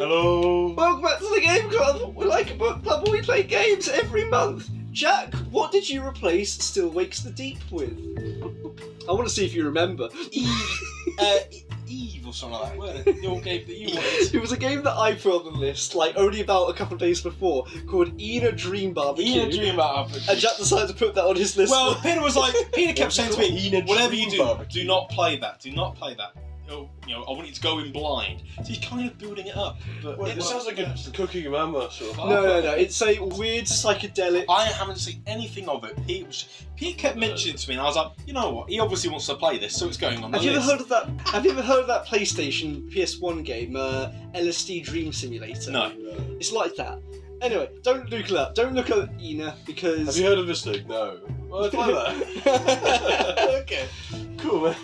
Hello. Welcome back to the Game Club. We're like a book club where we play games every month. Jack, what did you replace Still Wakes the Deep with? I want to see if you remember. Eve or something like that, wasn't it? Your game that you wanted. It was a game that I put on the list, like, only about a couple of days before, called Ena Dream Barbecue. Ena Dream Barbecue. And Jack decided to put that on his list. Well, Peter kept saying to me, whatever you do, Barbecue. do not play that. Do not play that. You know, I want you to go in blind. So he's kind of building it up. But Wait, it sounds like a Cooking Mama sort of. No. It's a weird psychedelic. I haven't seen anything of it. Pete kept mentioning it to me, and I was like, you know what? He obviously wants to play this, so it's going on the Have you list. ever heard of that? Have you ever heard of that PlayStation PS1 game, LSD Dream Simulator? No. It's like that. Anyway, don't look it up. Don't look at Ena because. Have you heard of this thing? No. Well, it's like that. Okay. Cool, man.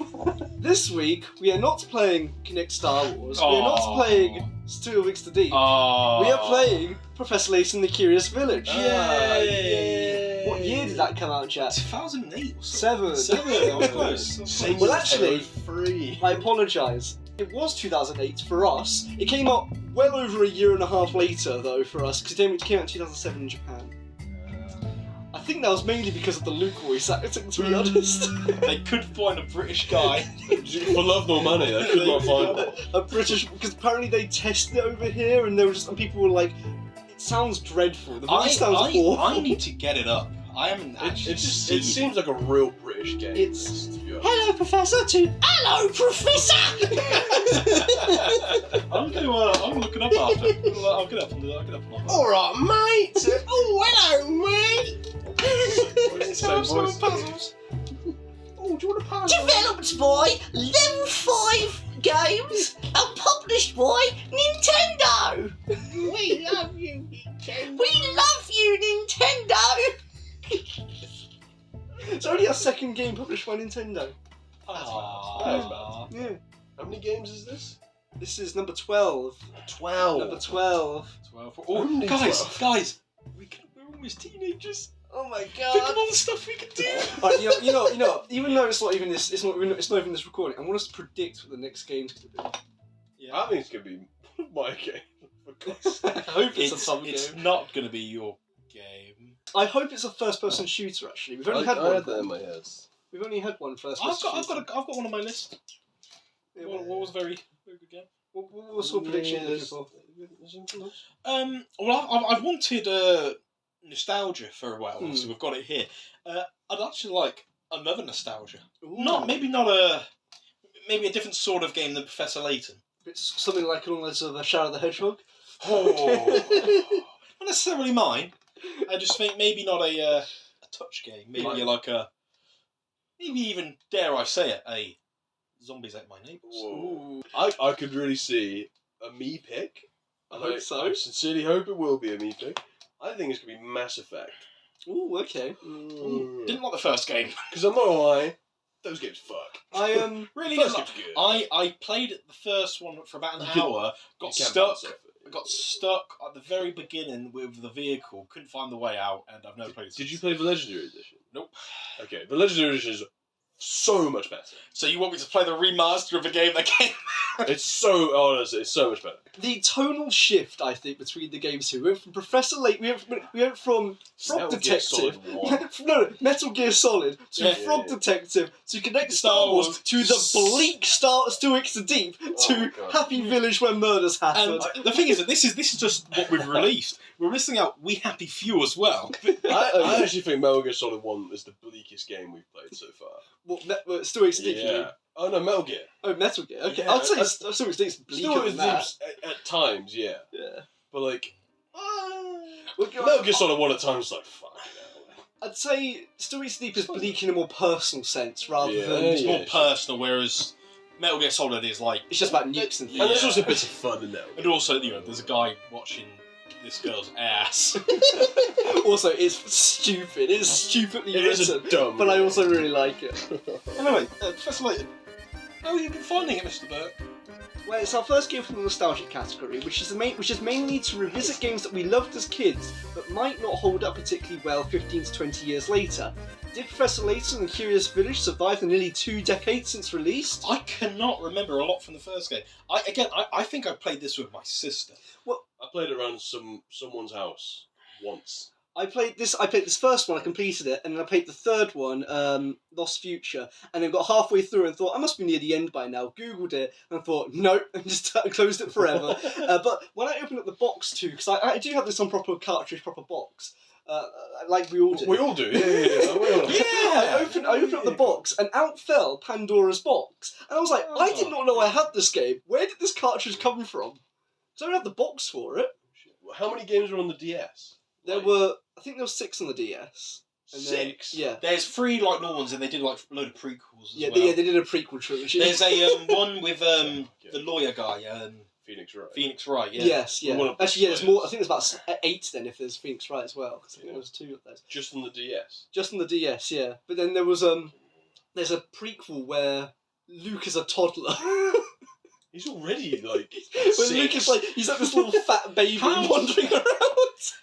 This week we are not playing Kinect Star Wars. We are not playing Still Wakes the Deep. We are playing Professor Layton: The Curious Village. Yay! What year did that come out, Jack? 2008 or something. Seven. I was close. Well, actually, 3. I apologise. It was 2008 for us. It came out well over a year and a half later, though, for us, because it came out in 2007 in Japan. I think that was mainly because of the Luke voice acting, to be honest. They could find a British guy. For love nor money, I could not find it. A British, because apparently they tested it over here, and there were just some people were like, "It sounds dreadful. The voice sounds awful." I need to get it up. I haven't actually It seen seems like a real British game. It's- to be honest. Hello, Professor. Hello, Professor. I'm looking up after. I'll get up and do that. All right, mate. Oh, hello, mate. Same voice. puzzles. Oh, do you want a puzzle? Developed by Level 5 Games and published by Nintendo. We love you, Nintendo. We love you, Nintendo. It's only our second game published by Nintendo. Aww. Yeah. How many games is this? This is number 12. 12. Number 12. 12. Only Oh, guys, 12. we're almost teenagers. Oh my Think of god. all the stuff we could do. Alright, you know, even though it's not even this, it's not even this recording. I want us to predict what the next game's gonna be. I think it's gonna be my game. For God's sake. I hope it's a It's game. not going to be your game. I hope it's a first-person shooter. Actually, we've only had I one. had that in my head. We've only had one I've first-person got shooter. I've got one on my list. Yeah, What was a very good game? what sort of prediction are you looking for? Well, I've wanted nostalgia for a while, so we've got it here. I'd actually like another nostalgia. Maybe a different sort of game than Professor Layton. It's something like along the lines of Shadow the Hedgehog. Oh, not necessarily mine. I just think maybe not a touch game. Maybe maybe even, dare I say it, a Zombies Ate My Neighbours. Whoa. I could really see a me pick. I hope so. I sincerely hope it will be a me pick. I think it's going to be Mass Effect. Ooh, okay. Didn't like the first game. Because I'm not going to lie, those games fuck. I Really First didn't like. game's good. I played the first one for about an hour. Got stuck. I got stuck at the very beginning with the vehicle. Couldn't find the way out, and I've never played it. Did you play the Legendary Edition? Nope. Okay, the Legendary Edition is so much better. So you want me to play the remaster of a game that came? It's so, honestly, it's so much better. the tonal shift, I think, between the games here. We went from Professor Layton, we went from Frog Metal Gear Detective, Solid 1. no, Metal Gear Solid, to Yeah. Frog Detective, to Connect Star Wars, to the bleak Still Wakes the Deep, to God. Happy Village where murders happen. And the thing is that this is just what we've released. We're missing out We Happy Few as well. I actually think Metal Gear Solid 1 is the bleakest game we've played so far. What, Still Wakes the Deep, you mean? Yeah. Oh no, Metal Gear. Oh, Metal Gear. Okay, Yeah, I'd say Still Wakes the Deep's bleaker Still than that. at times, yeah. Yeah. But like, Well, Metal Gear Solid 1 at times is like, fuck. I'd say Still Wakes the Deep is bleak in a more personal sense rather Yeah. than... It's more personal, whereas Metal Gear Solid is like... It's just about nukes and things. And there's Yeah. also bits of fun in there. And also, there's a guy watching this girl's ass. Also, it's stupid. It's stupidly It is written, a dumb but I game. also really like it. Anyway, Professor Layton, how have you been finding it, Mr. Burke? Well, it's our first game from the nostalgic category, which is mainly to revisit games that we loved as kids, but might not hold up particularly well 15 to 20 years later. Did Professor Layton and the Curious Village survive the nearly 2 decades since release? I cannot remember a lot from the first game. I think I played this with my sister. I played it around someone's house once. I played this first one, I completed it, and then I played the third one, Lost Future, and then got halfway through and thought, I must be near the end by now, googled it, and thought, nope, and just closed it forever. But when I opened up the box too, because I do have this on proper cartridge, proper box, like we all do. We all do, yeah. We all do. I opened up the box, and out fell Pandora's box. And I was like, I did not know I had this game. Where did this cartridge come from? So I don't have the box for it. How many games were on the DS? I think there were 6 on the DS. And then, 6? yeah. There's 3 like normal ones, and they did like a load of prequels as well. They did a prequel trilogy. There's a one with the lawyer guy, Phoenix Wright. Phoenix Wright. Yeah. Yes, yeah. One of the Actually, yeah, there's players. more. I think there's about 8 then if there's Phoenix Wright as well. Because I think there was 2 of those. Just on the DS. Just on the DS, yeah. But then there was there's a prequel where Luke is a toddler. He's already like. When Luke is like, he's like this little fat baby wandering around.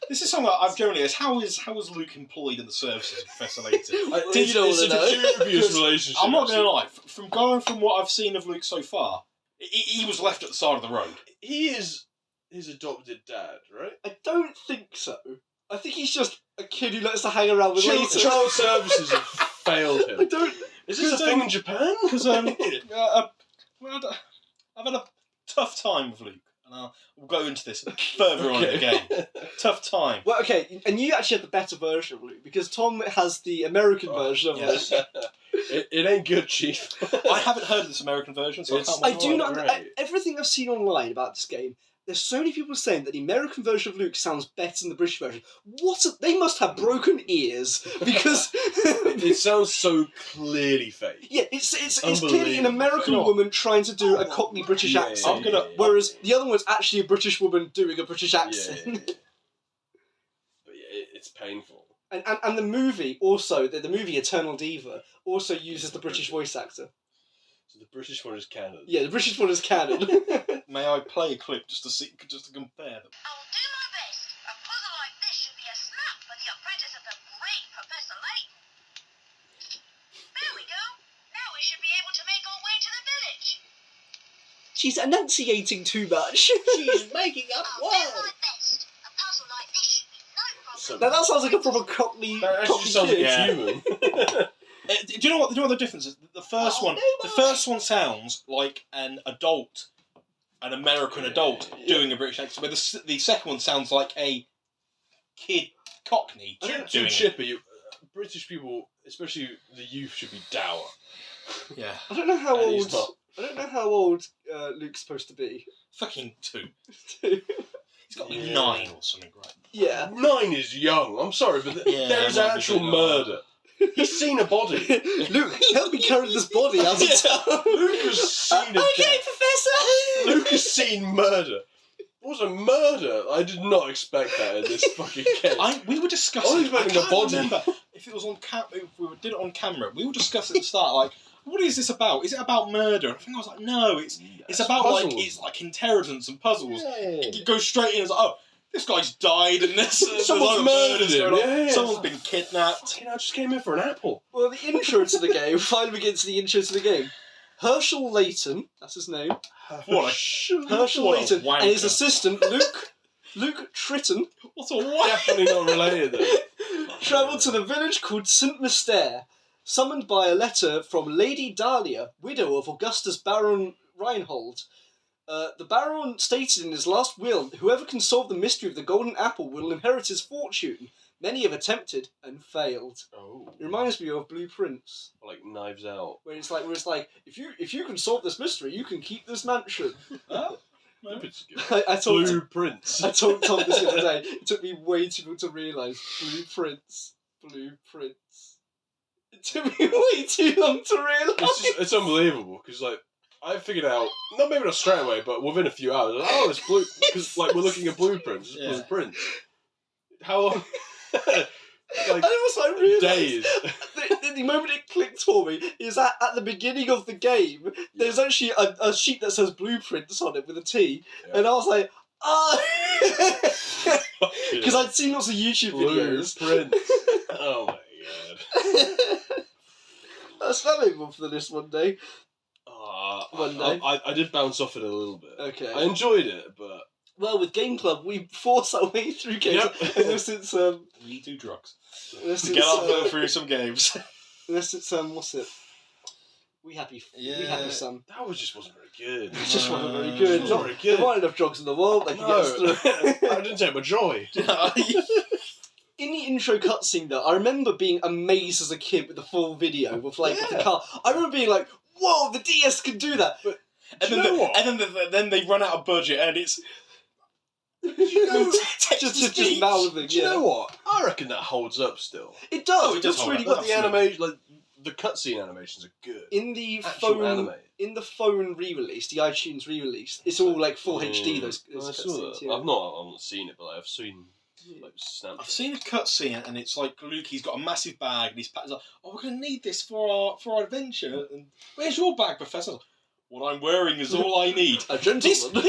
This is something I've generally asked. How is Luke employed in the services of Professor Layton? It's a dubious relationship. I'm not going to lie. From what I've seen of Luke so far, he was left at the side of the road. He is his adopted dad, right? I don't think so. I think he's just a kid who likes to hang around with Layton. Child services have failed him. I don't. Is this a thing in Japan? Because I've had a tough time with Luke, and we'll go into this further on in the game. Tough time. Well, okay, and you actually have the better version of Luke because Tom has the American version of yes. Luke. It ain't good, Chief. I haven't heard of this American version, so It's- I I can't. do not. great. Everything I've seen online about this game, there's so many people saying that the American version of Luke sounds better than the British version. They must have broken ears because It sounds so clearly fake. yeah, it's clearly an American You know woman trying to do a Cockney British Yeah, accent, whereas the other one's actually a British woman doing a British accent. But yeah, it's painful. And the movie also, the movie Eternal Diva also uses the British voice actor. So the British one is canon. Yeah, the British one is canon. May I play a clip just to compare them? I'll do my best. A puzzle like this should be a snap for the apprentice of the great Professor Layton. There we go. Now we should be able to make our way to the village. She's enunciating too much. She's making up I'll do my best. A puzzle like this should be no problem. Now that sounds like a proper Cockney, That actually Cockney sounds kid. like it's human. Do you know what the difference is? The first one sounds like an adult, an American adult doing a British accent, but the second one sounds like a kid Cockney I don't doing too it. chippy. British people, especially the youth, should be dour. Yeah, I don't know how And old. he's not. I don't know how old Luke's supposed to be. fucking 2. He's got to be 9 or something, right? Yeah. 9 is young. I'm sorry, but Yeah, there's that might be actual good. murder. He's seen a body. Luke, help me carry this body out of town. Luke has seen a death. Professor. Luke has seen murder. It was a murder. I did not expect that in this fucking game. We were I discussing. was expecting I a can't body. remember if it was on if we did it on camera. We were discussing at the start, like, what is this about? Is it about murder? And I think I was like, no, it's about puzzles. like intelligence and puzzles. Yeah. You go straight in. It's like, oh, this guy's died, and there's Someone's other murdered murders him. going on. Yeah, Someone's it's been kidnapped. Fucking hell, I just came in for an apple. Well, the intro to the game. Finally, we get to the intro to the game. Hershel Layton, that's his name. What Hershel What a Layton wanker. and his assistant Luke Triton What a what? Definitely not related though. travelled to the village called St. Mystere, summoned by a letter from Lady Dahlia, widow of Augustus Baron Reinhold. The Baron stated in his last will, whoever can solve the mystery of the golden apple will inherit his fortune. Many have attempted and failed. Oh. It reminds me of Blueprints, Like Knives Out. where it's like if you can solve this mystery, you can keep this mansion. Oh, It's good. I told Blueprints. I told Tom this the other day. It took me way too long to realise. Blueprints. It took me way too long to realise. It's unbelievable because like I figured out maybe not straight away, but within a few hours. Like, oh, it's blue because like we're looking at blueprints. It's Yeah. blueprints. How long? And also I realised days. the moment it clicked for me is that at the beginning of the game, there's actually a sheet that says blueprints on it with a T, Yeah. and I was like, because I'd seen lots of YouTube videos. Blueprints. Oh my god. That's that made one for the list one day. One day. I did bounce off it a little bit. Okay. I enjoyed it, but... Well, with Game Club, we force our way through games. Yep. Unless it's We do drugs. unless To it's, get up through some games. unless it's what's it? We Happy Son. That just wasn't very good. It just wasn't very good. It wasn't very good. There weren't enough drugs in the world. They could get us No, through. I didn't take my joy. In the intro cutscene, though, I remember being amazed as a kid with the full video with with the car. I remember being like, "Whoa, the DS can do that!" But then they run out of budget, and it's just mouthing. Do you know what? I reckon that holds up still. It does. Oh, it does looks hold really up. good. The animation, like the cutscene animations are good. In the Actual phone, anime. in the phone re-release, the iTunes re-release, it's all like full HD. Those I saw cutscenes. that. Yeah. I've not seen it, but I've seen like snaps. I've seen a cutscene, and it's like Luke. He's got a massive bag, and he's like, "Oh, we're gonna need this for our adventure." And where's your bag, Professor? What I'm wearing is all I need. A gentleman.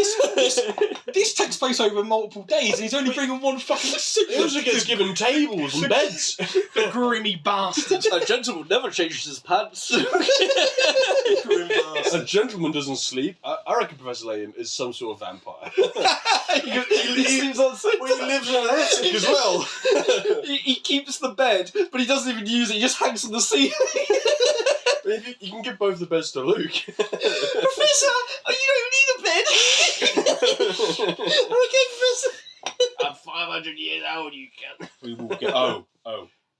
This takes place over multiple days, and he's only bringing one fucking suit. He also gets given tables and beds. The grimy bastard. A gentleman never changes his pants. Grim bastard. A gentleman doesn't sleep. I reckon Professor Layton is some sort of vampire. he sleeps on Well, he lives in an attic as well. he keeps the bed, but he doesn't even use it. He just hangs on the ceiling. You can give both the beds to Luke. Professor, you don't need a bed. Okay, Professor. I'm 500 years old, you can. We will get.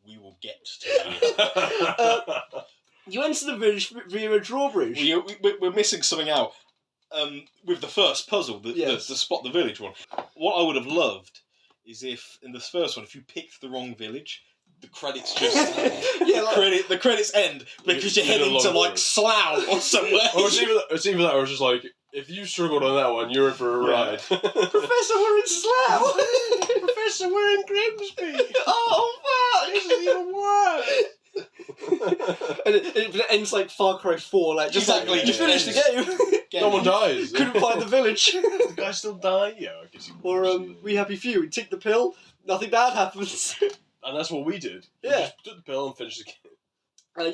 We will get to you. You enter the village via a drawbridge. We're missing something out. With the first puzzle, the spot the village one. What I would have loved is if in the first one, if you picked the wrong village, the credits just the credits end because you're heading to like Slough or somewhere. Or it's either that, or it's just like, if you struggled on that one, you're in for a ride. Professor, we're in Slough. Professor, we're in Grimsby. Oh fuck! This is even worse. And it ends like Far Cry 4, like just Exactly, like you finished the game. No one dies. Couldn't find the village. The guy still die? Yeah, I guess he Or would. We Happy Few. We take the pill, nothing bad happens. And that's what we did. We Yeah. just took the pill and finished the game.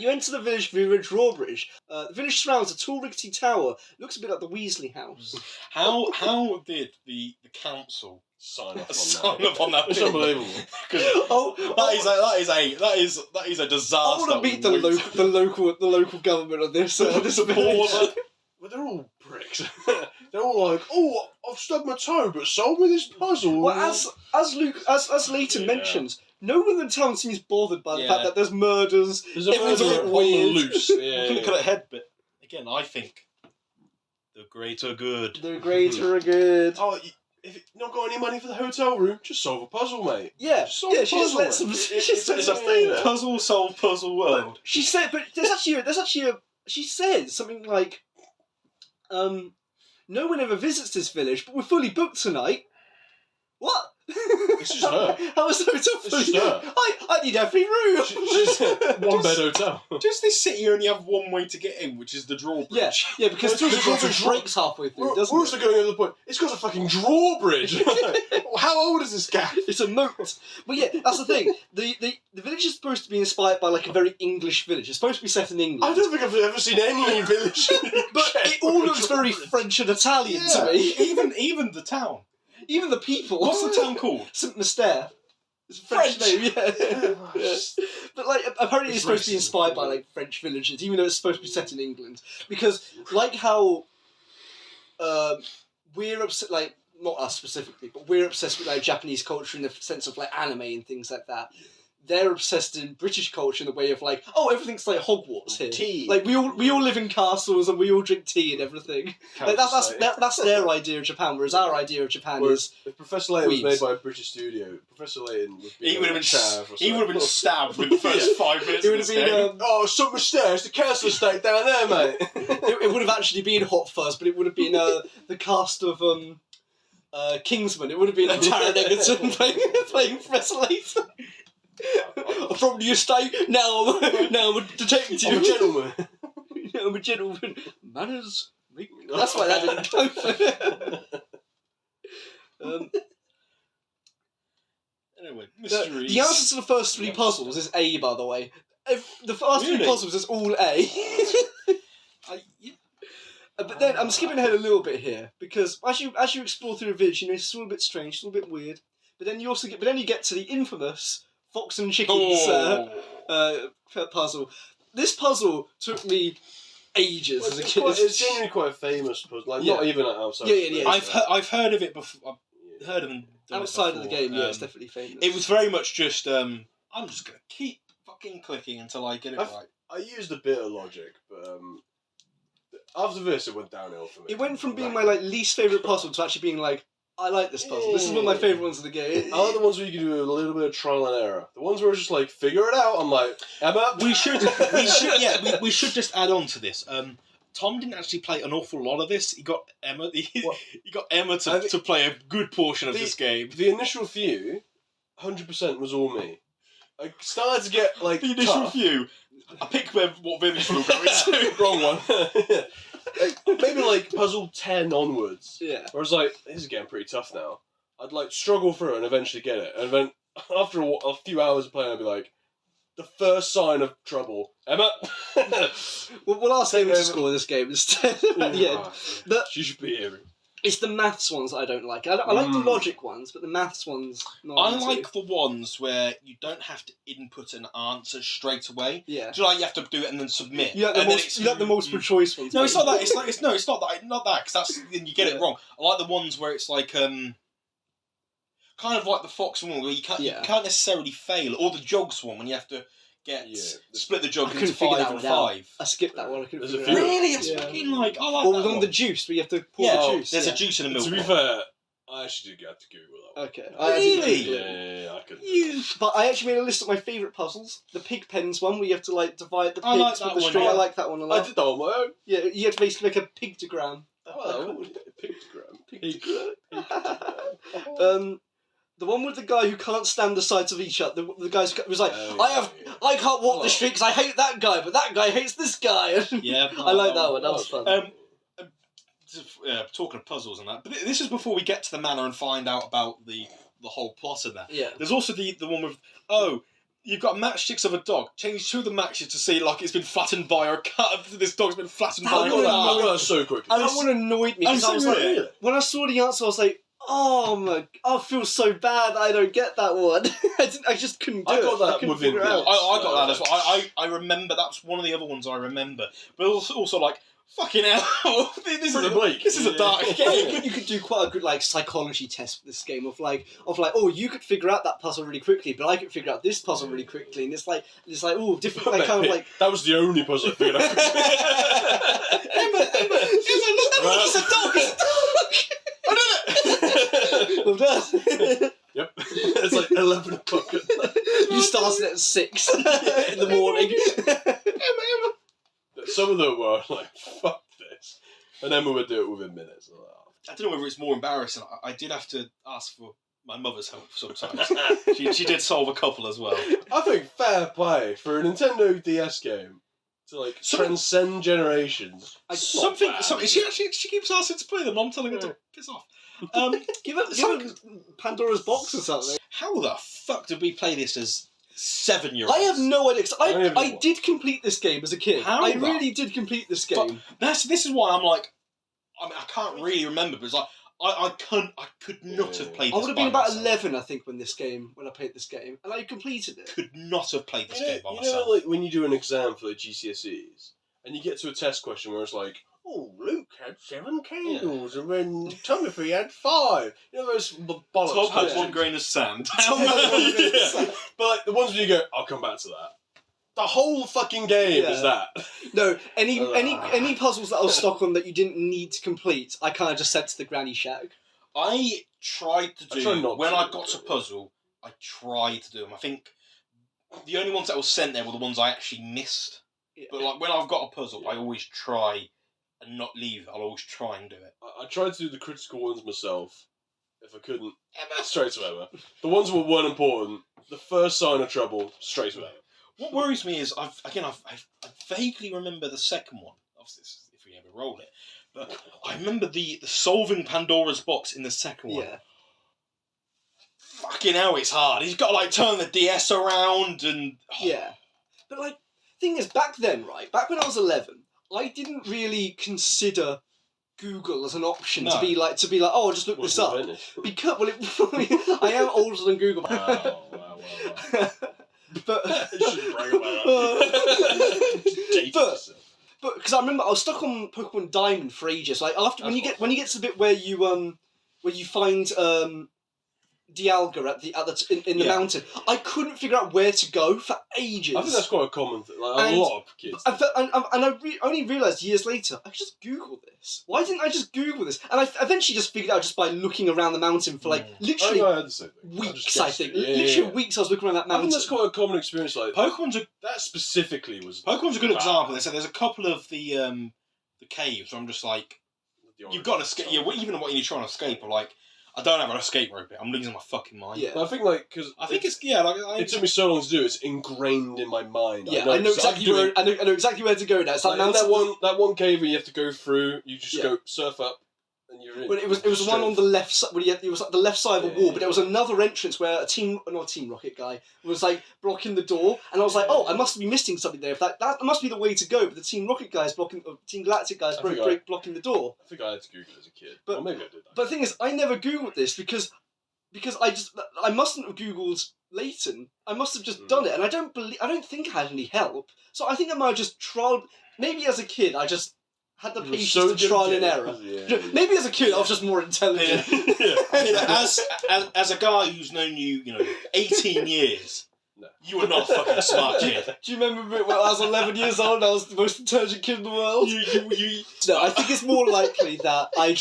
You enter the village via a drawbridge. The village surrounds a tall rickety tower. Looks a bit like the Weasley house. How did the council Sign off sign up on that? It's unbelievable. That is a disaster. I want to meet the local government on this this village. But they're all pricks. They're all like, "Oh, I've stubbed my toe, but solve me this puzzle." Well, as Layton mentions, no one in the town seems bothered by the fact that there's murders. There's a everyone's murder a bit on the weird. loose. Yeah, Couldn't cut a head, but again, I think the greater good. The greater good. Oh, if you've not got any money for the hotel room, just solve a puzzle, mate. Yeah, Just solve a she just puzzle, lets them. mate. She It's says a thing there. Puzzle solve puzzle world. She said, but there's actually a. She said something like, no one ever visits this village, but we're fully booked tonight. What? It's just her. How is the hotel It's fully? just her. I need every room. She's one bed hotel. Does this city only have one way to get in, which is the drawbridge? Yeah, because Well, the it's drawbridge also breaks halfway through, We're doesn't also it? going over the point. It's got a fucking drawbridge. How old is this gap? It's a moat. But yeah, that's the thing. The village is supposed to be inspired by like a very English village. It's supposed to be set in England. I don't think I've ever seen any village. But it all looks very French and Italian to me. Even the town. Even the people. What's the town called? Saint Mystere. It's a French name, yeah. But like, apparently it's supposed to be inspired by like French villages, even though it's supposed to be set in England. Because like how we're upset, like not us specifically, but we're obsessed with like Japanese culture in the sense of like anime and things like that. They're obsessed in British culture in the way of like, oh, everything's like Hogwarts here. Tea. Like we all live in castles and we all drink tea and everything. Like that's their idea of Japan, whereas our idea of Japan is. If Professor Layton was Weebs. made by a British studio, Professor Layton would be He would have been chav or he would have been something. stabbed within the first 5 minutes. It would have been. Oh, St. Mystere, it's the council estate down there, mate. It would have actually been Hot Fuzz, but it would have been the cast of Kingsman. It would have been Taron Egerton playing Professor Layton. I'm from the estate. Now I'm a detective. I'm a gentleman. Now I'm a gentleman. Manners. That's why that didn't go. Anyway, Mysteries. The answer to the first 3 puzzles is A, by the way. The first 3 Really? puzzles is all A. Yeah. But then I'm skipping ahead a little bit here because as you explore through the village, you know it's all a bit strange, it's all a bit weird. But then you get to the infamous fox and chickens puzzle. This puzzle took me ages as a kid. It's genuinely quite a famous puzzle. Like not even outside. Yeah. I've heard of it before. I've heard of it Outside of the game, before. it's definitely famous. It was very much just I'm just gonna keep fucking clicking until I get it right. I used a bit of logic, but after this, it went downhill for me. It went from being my least favourite puzzle to actually being like, I like this puzzle. This is one of my favourite ones of the game. I like the ones where you can do a little bit of trial and error. The ones where it's just like figure it out. I'm like, Emma. We should just add on to this. Tom didn't actually play an awful lot of this. He got Emma. He got Emma to play a good portion of this game. The initial few, 100% was all me. I started to get like The initial tough. few. I pick what village we'll go into. Wrong one. Maybe like puzzle 10 onwards. Yeah. Where I was like, this is getting pretty tough now. I'd like struggle through and eventually get it. And then after a few hours of playing, I'd be like, the first sign of trouble. Emma! We'll ask Emma to score this game instead at the end. She should be here. It's the maths ones that I don't like. I like the logic ones, but the maths ones... I like the ones where you don't have to input an answer straight away. Yeah. So like you have to do it and then submit. You like the multiple choice ones. No, it's not that. It's not that. Not that, because that's then you get it wrong. I like the ones where it's like kind of like the Fox one where you can't necessarily fail, or the Jogs one when you have to split the jug into 5 and 5. I skipped that one. I couldn't figure it out. Really, it's fucking like I like or that the one one. with the juice where you have to pour the juice. There's a juice in the milk. To be fair, I actually did have to Google that one. Okay. Really? Yeah, I could. But I actually made a list of my favourite puzzles. The pig pens one where you have to like divide the pigs I like that with the one, string. yeah. I like that one a lot. I did that on my own. Yeah, you have to basically make a pictogram. Oh, Pictogram. The one with the guy who can't stand the sight of each other. The guy who's like, I can't walk the street because I hate that guy, but that guy hates this guy. Yeah, I like that one. That was fun. Talking of puzzles and that, but this is before we get to the manor and find out about the whole plot of that. Yeah. There's also the one with you've got matchsticks of a dog. Change 2 of the matches to see like it's been flattened by or cut. This dog's been flattened by. I got that so quick. And that one annoyed me because I was like, when I saw the answer, I was like, oh my! I feel so bad. I don't get that one. I just couldn't do it. I got that within. I got that as well. I remember that's one of the other ones I remember, but also like. Fucking hell! This is a dark game. You could do quite a good like psychology test with this game of like oh you could figure out that puzzle really quickly, but I could figure out this puzzle really quickly, and it's like oh different like kind of like that was the only puzzle I figured out. Emma, look, it's a dog. I did it. Well done. Yep. It's like 11 o'clock. You started at 6 in the morning. Emma. Some of them were like, fuck this. And Emma would do it within minutes. I don't know whether it's more embarrassing. I did have to ask for my mother's help sometimes. she did solve a couple as well. I think fair play for a Nintendo DS game to like transcend generations. She keeps asking to play them. I'm telling her to piss off. Give it Pandora's Box or something. How the fuck did we play this as 7-year-olds? I have no idea. I did complete this game as a kid. I really did complete this game. This is why I'm like, I can't really remember, but it's like I could not have played this. I would have been by about myself. 11, I think, when I played this game, and I completed it. Could not have played this game by myself. You know, like when you do an exam for the GCSEs, and you get to a test question where it's like, oh, Luke had 7 candles, and then Timothy had 5. You know those bollocks. Tom had 1 grain of sand. Yeah. But like the ones where you go, I'll come back to that. The whole fucking game is that. No, any puzzles that I was stuck on that you didn't need to complete, I kind of just sent to the granny shack. I tried to do when I got a puzzle. I tried to do them. I think the only ones that was sent there were the ones I actually missed. Yeah. But like when I've got a puzzle, I always try and not leave. I'll always try and do it. I tried to do the critical ones myself. If I couldn't, straight to Emma. The ones that weren't important, the first sign of trouble, straight to Emma. What worries me is I vaguely remember the second one. Obviously, if we ever roll it, but I remember the solving Pandora's box in the second one. Yeah. fucking hell, it's hard. He's got to like turn the DS around and Yeah. But like, thing is, back then, right? Back when I was 11, I didn't really consider Google as an option to be like, oh, I'll just look this up. Because I am older than Google. Wow. But You shouldn't brag about that. But because I remember I was stuck on Pokemon Diamond for ages. Like after when you get to the bit where you find Dialga in the mountain, I couldn't figure out where to go for ages. I think that's quite a common thing. Like, a lot of kids. I only realised years later, I could just Google this. Why didn't I just Google this? And I eventually just figured it out just by looking around the mountain for like literally weeks. I think literally weeks. I was looking around that mountain. I think that's quite a common experience. Like that specifically was. Pokemon's a good example. They said there's a couple of the caves where I'm just like, you've got to escape. Yeah, even when you're trying to escape, or like, I don't have an escape rope. I'm losing my fucking mind. Yeah. But I think because it took me so long to do. It's ingrained in my mind. Yeah, I know exactly where to go now. It's like that one cave where you have to go through. You just go surf up, and you're in. But it was one on the left side. It was like the left side of a wall. But there was another entrance where a Team Rocket guy was like blocking the door, and I was like, oh, I must be missing something there. If that must be the way to go. But the Team Rocket guy is blocking. Team Galactic guy is blocking the door. I think I had to Google it as a kid. But or maybe I did that. But the thing is, I never Googled this because I mustn't have Googled Layton. I must have just done it, and I don't think I had any help. So I think I might have just tried. Maybe as a kid, I just had the patience to trial and error. Yeah. Maybe as a kid, I was just more intelligent. As a guy who's known you, 18 years, you were not a fucking smart kid. Do you remember when I was 11 years old and I was the most intelligent kid in the world? No, I think it's more likely that I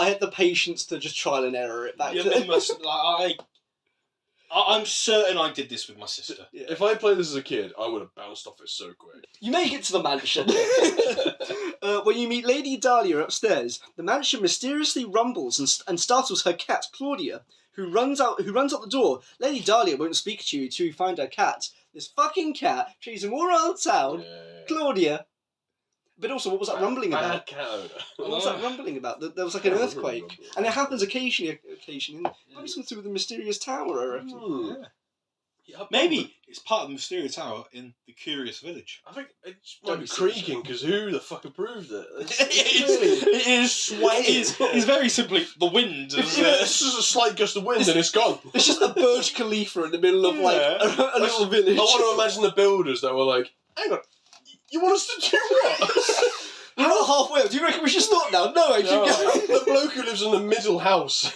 had the patience to just trial and error it back then. I'm certain I did this with my sister. Yeah. If I played this as a kid, I would have bounced off it so quick. You make it to the mansion. When you meet Lady Dahlia upstairs, the mansion mysteriously rumbles and startles her cat, Claudia, who runs out the door. Lady Dahlia won't speak to you until you find her cat. This fucking cat chasing all around town. Yeah. Claudia. But also, what was that rumbling about? Cat owner. What was that rumbling about? There was like an earthquake. And it happens occasionally. Probably something to do with the mysterious tower, I reckon. Yeah, maybe it's part of the mysterious tower in the Curious Village. I think it might be creaking, because who the fuck approved it? It is swaying. It's very simply the wind. It's just a slight gust of wind and it's gone. It's just a Burj Khalifa in the middle of like a little village. I want to imagine the builders that were like, hang on, you want us to do what? How halfway up? Do you reckon we should stop now? No, I keep going. The bloke who lives in the middle house.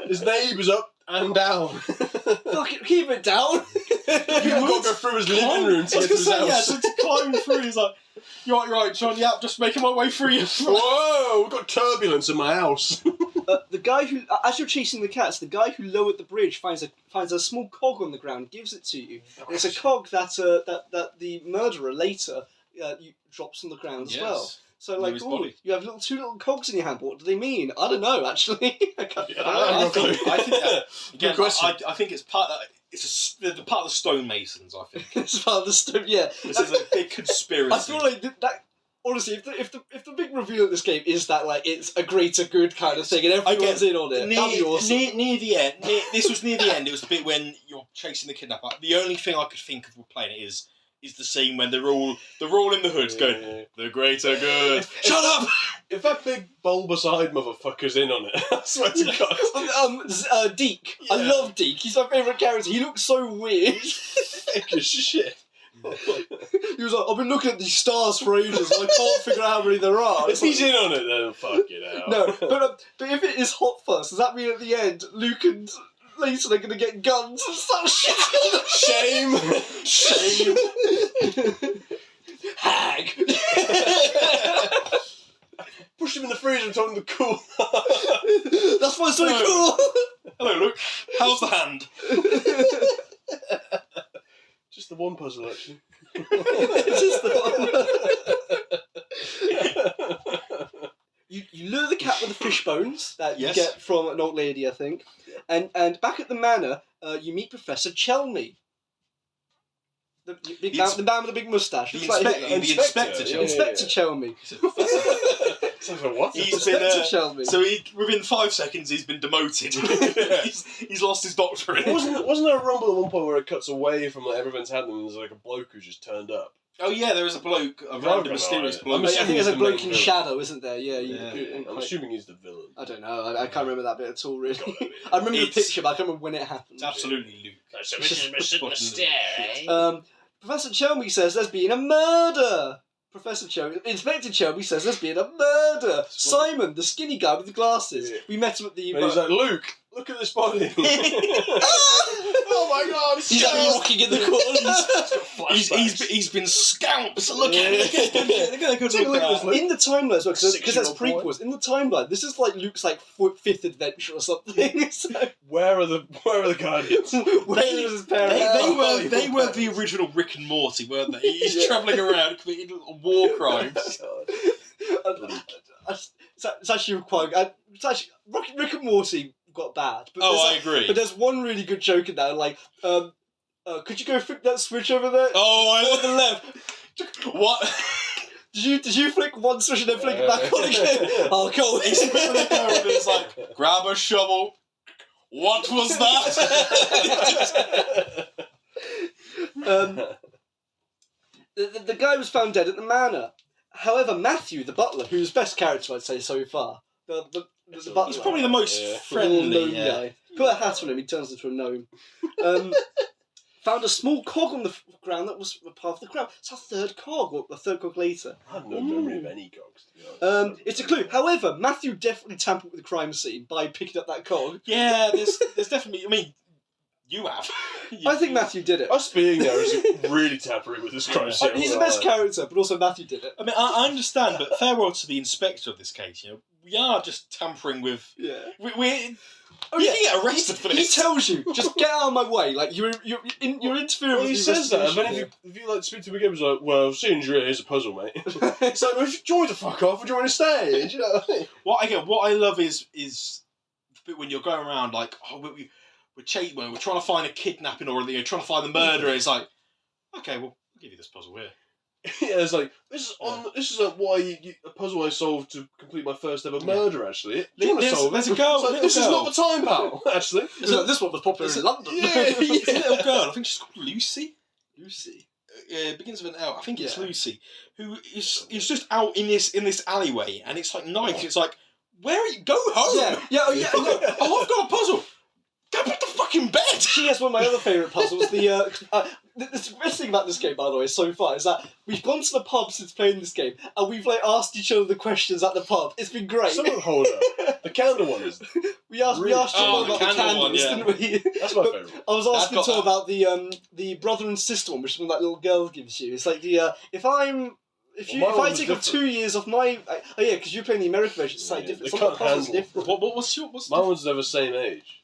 His neighbours up and down. Fuck it, keep it down. You've got to go through his living room to get to his house. Yeah, so to climb through, he's like, you're right, John, yeah, just making my way through you. Whoa, we've got turbulence in my house. The guy who, as you're chasing the cats, the guy who lowered the bridge finds a small cog on the ground, gives it to you. And it's a cog that the murderer later drops on the ground as well. So like, you have two little cogs in your hand. What do they mean? I don't know, actually. I think it's part. It's the part of the stonemasons. I think it's part of the stone. Yeah, this is a big conspiracy. I feel like that. Honestly, if the big reveal of this game is that like it's a greater good kind of thing and everyone's in on it, that'd be awesome. Near the end, this was near the end. It was the bit when you're chasing the kidnapper. The only thing I could think of playing it is the scene when they're all in the hoods going, the greater good. Shut up! If that big bulbous-eyed motherfucker's in on it, I swear to God. Deke. Yeah. I love Deke. He's my favourite character. He looks so weird. Thick as shit. He was like, I've been looking at these stars for ages and I can't figure out how many there are. If he's in on it, then fuck it out. No, but if it is Hot Fuzz, does that mean at the end, Luke and Layton are going to get guns and start shit? Shame. Hag. Push him in the freezer and told him to cool. That's why it's so cool. Hello, Luke. How's the hand? Just the one puzzle, actually. Just the one. You lure the cat with the fish bones that you get from an old lady, I think. And back at the manor, you meet Professor Chelmy. The man with the big moustache. The inspector Chelmy. Inspector Chelmy. So what? He's been, Inspector Shelby. so within 5 seconds he's been demoted. he's lost his doctorate. Wasn't there a rumble at one point where it cuts away from like everyone's happening and there's like a bloke who's just turned up? Oh yeah, there is a bloke, a random mysterious bloke. I'm I assuming think there's he's a the bloke main in villain. shadow, isn't there? Yeah. I'm assuming he's the villain. I don't know. I can't remember that bit at all, really. I remember the picture, but I can't remember when it happened. It's absolutely Luke. So this is Mystere, Professor Chelby says there's been a murder. Inspector Chelby says there's been a murder. Simon, the skinny guy with the glasses. Yeah. We met him at the. And he's like, Luke, look at this body. Oh my god, it's He's like rocking in the corner. He's been scalped. Look at it. Look at In the timeline as well, because that's 6-year-old boy. prequels. In the timeline, this is like Luke's like fifth adventure or something. So, Where are the Guardians? where is his parents? They were the original Rick and Morty, weren't they? He's travelling around committing war crimes. It's actually quite. It's actually Rick and Morty got bad. But I agree. But there's one really good joke in there, like, could you go flick that switch over there? Oh, on the left. What? Did you flick one switch and then flick it back on again? Oh, cool. It's like, grab a shovel. What was that? The guy was found dead at the manor. However, Matthew, the butler, who's best character I'd say so far, the butler, He's probably the most little friendly. gnome Yeah. guy. Put a hat on him, he turns into a gnome. Found a small cog on the ground that was a part of the crown. It's our third cog, or the third cog later. I have no memory of any cogs, to be honest. It's a clue. However, Matthew definitely tampered with the crime scene by picking up that cog. Yeah, there's definitely. I mean, you have. I think Matthew did it. Us being there is really tampering with this crime scene. He's the best character, but also Matthew did it. I mean, I understand, but farewell to the inspector of this case. You know, we are just tampering with. Yeah. You can get arrested for He this. tells you, just get out of my way. Like you're interfering Well, with he the says that, and then investigation. if you like speak to him again, he's like, well, seeing you're here, here's a puzzle, mate. It's like, well, if you join the fuck off, would you want to stay? Do you know what I mean? What I love is the bit when you're going around like, oh, we're trying to find a kidnapping or you're trying to find the murderer. It's like, okay, well, I'll give you this puzzle here. Yeah, it's like, this is a puzzle I solved to complete my first ever murder, actually. Do you want to solve it? There's a girl. It's like, this is not the time, pal, actually. This one was popular in London. It's a little girl. I think she's called Lucy. Lucy. It begins with an L. I think it's Yeah. Lucy, who is just out in this alleyway, and it's like night. It's like, where are you? Go home. Yeah. Oh, I've got a puzzle. Go put the fucking bed. She has one of my other favourite puzzles. The best thing about this game, by the way, so far, is that we've gone to the pub since playing this game, and we've like asked each other the questions at the pub. It's been great. Some of them hold up. The candle one is. we asked Oh, Tom the about the candle candles, one, yeah. didn't we? That's my But favourite. I was asking I've got Tom about the brother and sister one, which is one that little girl gives you. It's like if my I one was take off different. 2 years off my because you're playing the American version, it's slightly Yeah, different. they Some of the can't puzzles handle. different. What's My ones are the same age.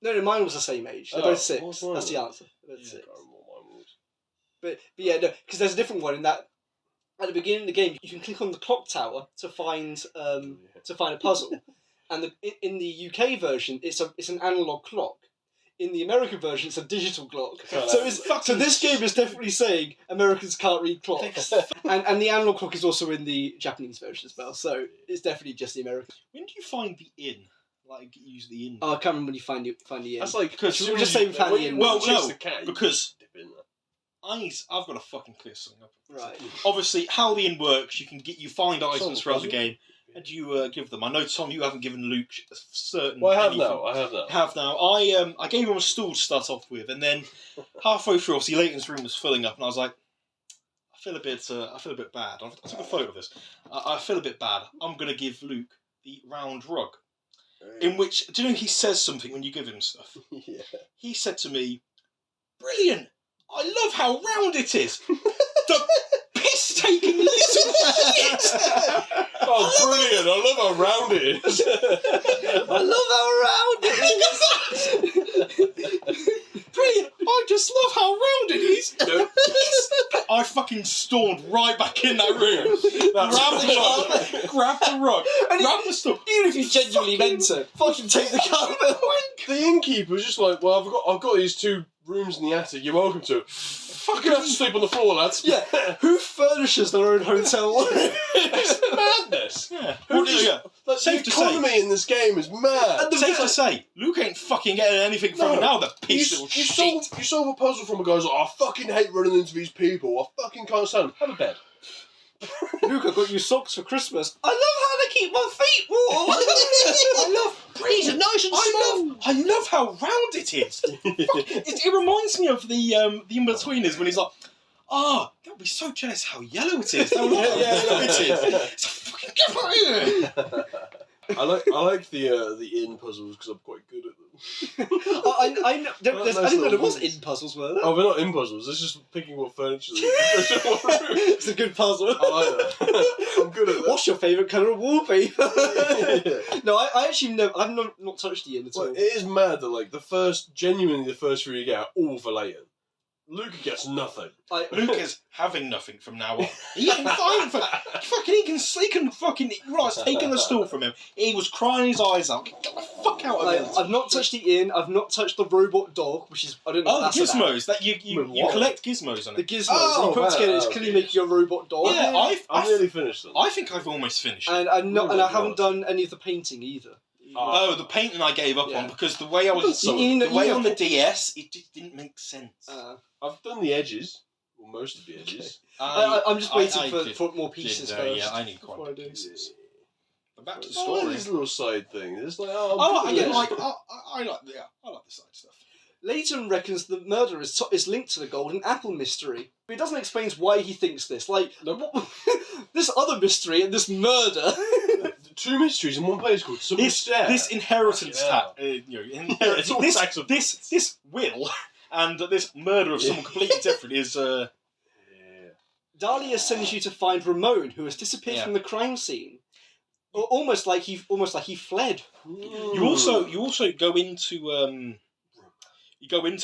No, mine was the same age. They're Oh, both 6. what's mine? That's the answer. They're both I 6. can't remember what mine was. But yeah, no, because there's a different one in that at the beginning of the game you can click on the clock tower to find a puzzle, and in the UK version it's an analog clock. In the American version, it's a digital clock. So this game is definitely saying Americans can't read clocks, and the analog clock is also in the Japanese version as well. So it's definitely just the American. When do you find the inn? Like use the inn. Oh, I can't remember when you find the end. That's like Because we'll just say we found the end. Well, chase no, the cat, because dip in there. I've got to fucking clear something up. Right. Obviously, how the inn works, you find items Solve throughout the puzzle. game, and you give them. I know, Tom, you haven't given Luke a certain. Well, I have anything. now. I have now. I gave him a stool to start off with, and then halfway through, obviously, Layton's room was filling up, and I was like, I feel a bit bad. I took a photo of this. I feel a bit bad. I'm gonna give Luke the round rug. In which, do you know he says something when you give him stuff? Yeah. He said to me, "Brilliant! I love how round it is. The piss-taking little shit." Oh, brilliant! I love how round it is. I love how round it is. Brilliant! I just love how round it is. I fucking stormed right back in that room. Grab the rug, grab the stuff. Even if you genuinely meant to, fucking take the carpet. The innkeeper was just like, "Well, I've got these 2 rooms in the attic. You're welcome to." You're gonna have to sleep on the floor, lads. Yeah, who furnishes their own hotel? It's madness. Yeah. Who just, like, Safe the to say. economy in this game is mad. Safe to say, Luke ain't fucking getting anything from it now, the piece of shit. You solve a puzzle from a guy's like, I fucking hate running into these people. I fucking can't stand them. Have a bed. Luke, I got you socks for Christmas. I love how they keep my feet warm. I love These are nice and small. I love how round it is. It reminds me of the In-Betweeners when he's like, they'll be so jealous how yellow it is. They'll look how yellow it is. It's fucking get out of here. I like the in puzzles because I'm quite good at them. I know. I didn't know there was in puzzles, were there? Oh, they're not in puzzles. It's just picking what furniture. It's a good puzzle. I like that. I'm good at that. What's your favourite colour of wallpaper? Yeah. No, I actually never. I've not touched the in at all. Well, it is mad that like the first three you get are all for Layton. Luke gets nothing. Luke is having nothing from now on. He ain't fine for fucking. He can fucking. Right, it's taking the stool from him. He was crying his eyes out. Get the fuck out of here. I've not touched the inn. I've not touched the robot dog, which is I don't know. Oh, what the that's about. gizmos that you What? collect gizmos on The it. gizmos Oh, you put wow, together. It's okay. clearly making a robot dog. Yeah, I nearly finished them. I think I've almost finished. and I haven't done any of the painting either. Oh, the painting I gave up Yeah. on because the way I was You the way know- on the DS it just didn't make sense. I've done the edges, well, most of the edges. I'm just waiting I did- for more pieces did, first. Yeah, I need quite before a I few do. pieces. But back to the I like story. these little side things. It's like, I yeah. like the side stuff. Layton reckons the murder is linked to the Golden Apple mystery, but he doesn't explain why he thinks this. Like, this other mystery and this murder. Two mysteries in one place called some Mystere. This inheritance Fucking this will and this murder of someone completely different is Dahlia sends you to find Ramon, who has disappeared from the crime scene. Almost like he fled. You also go into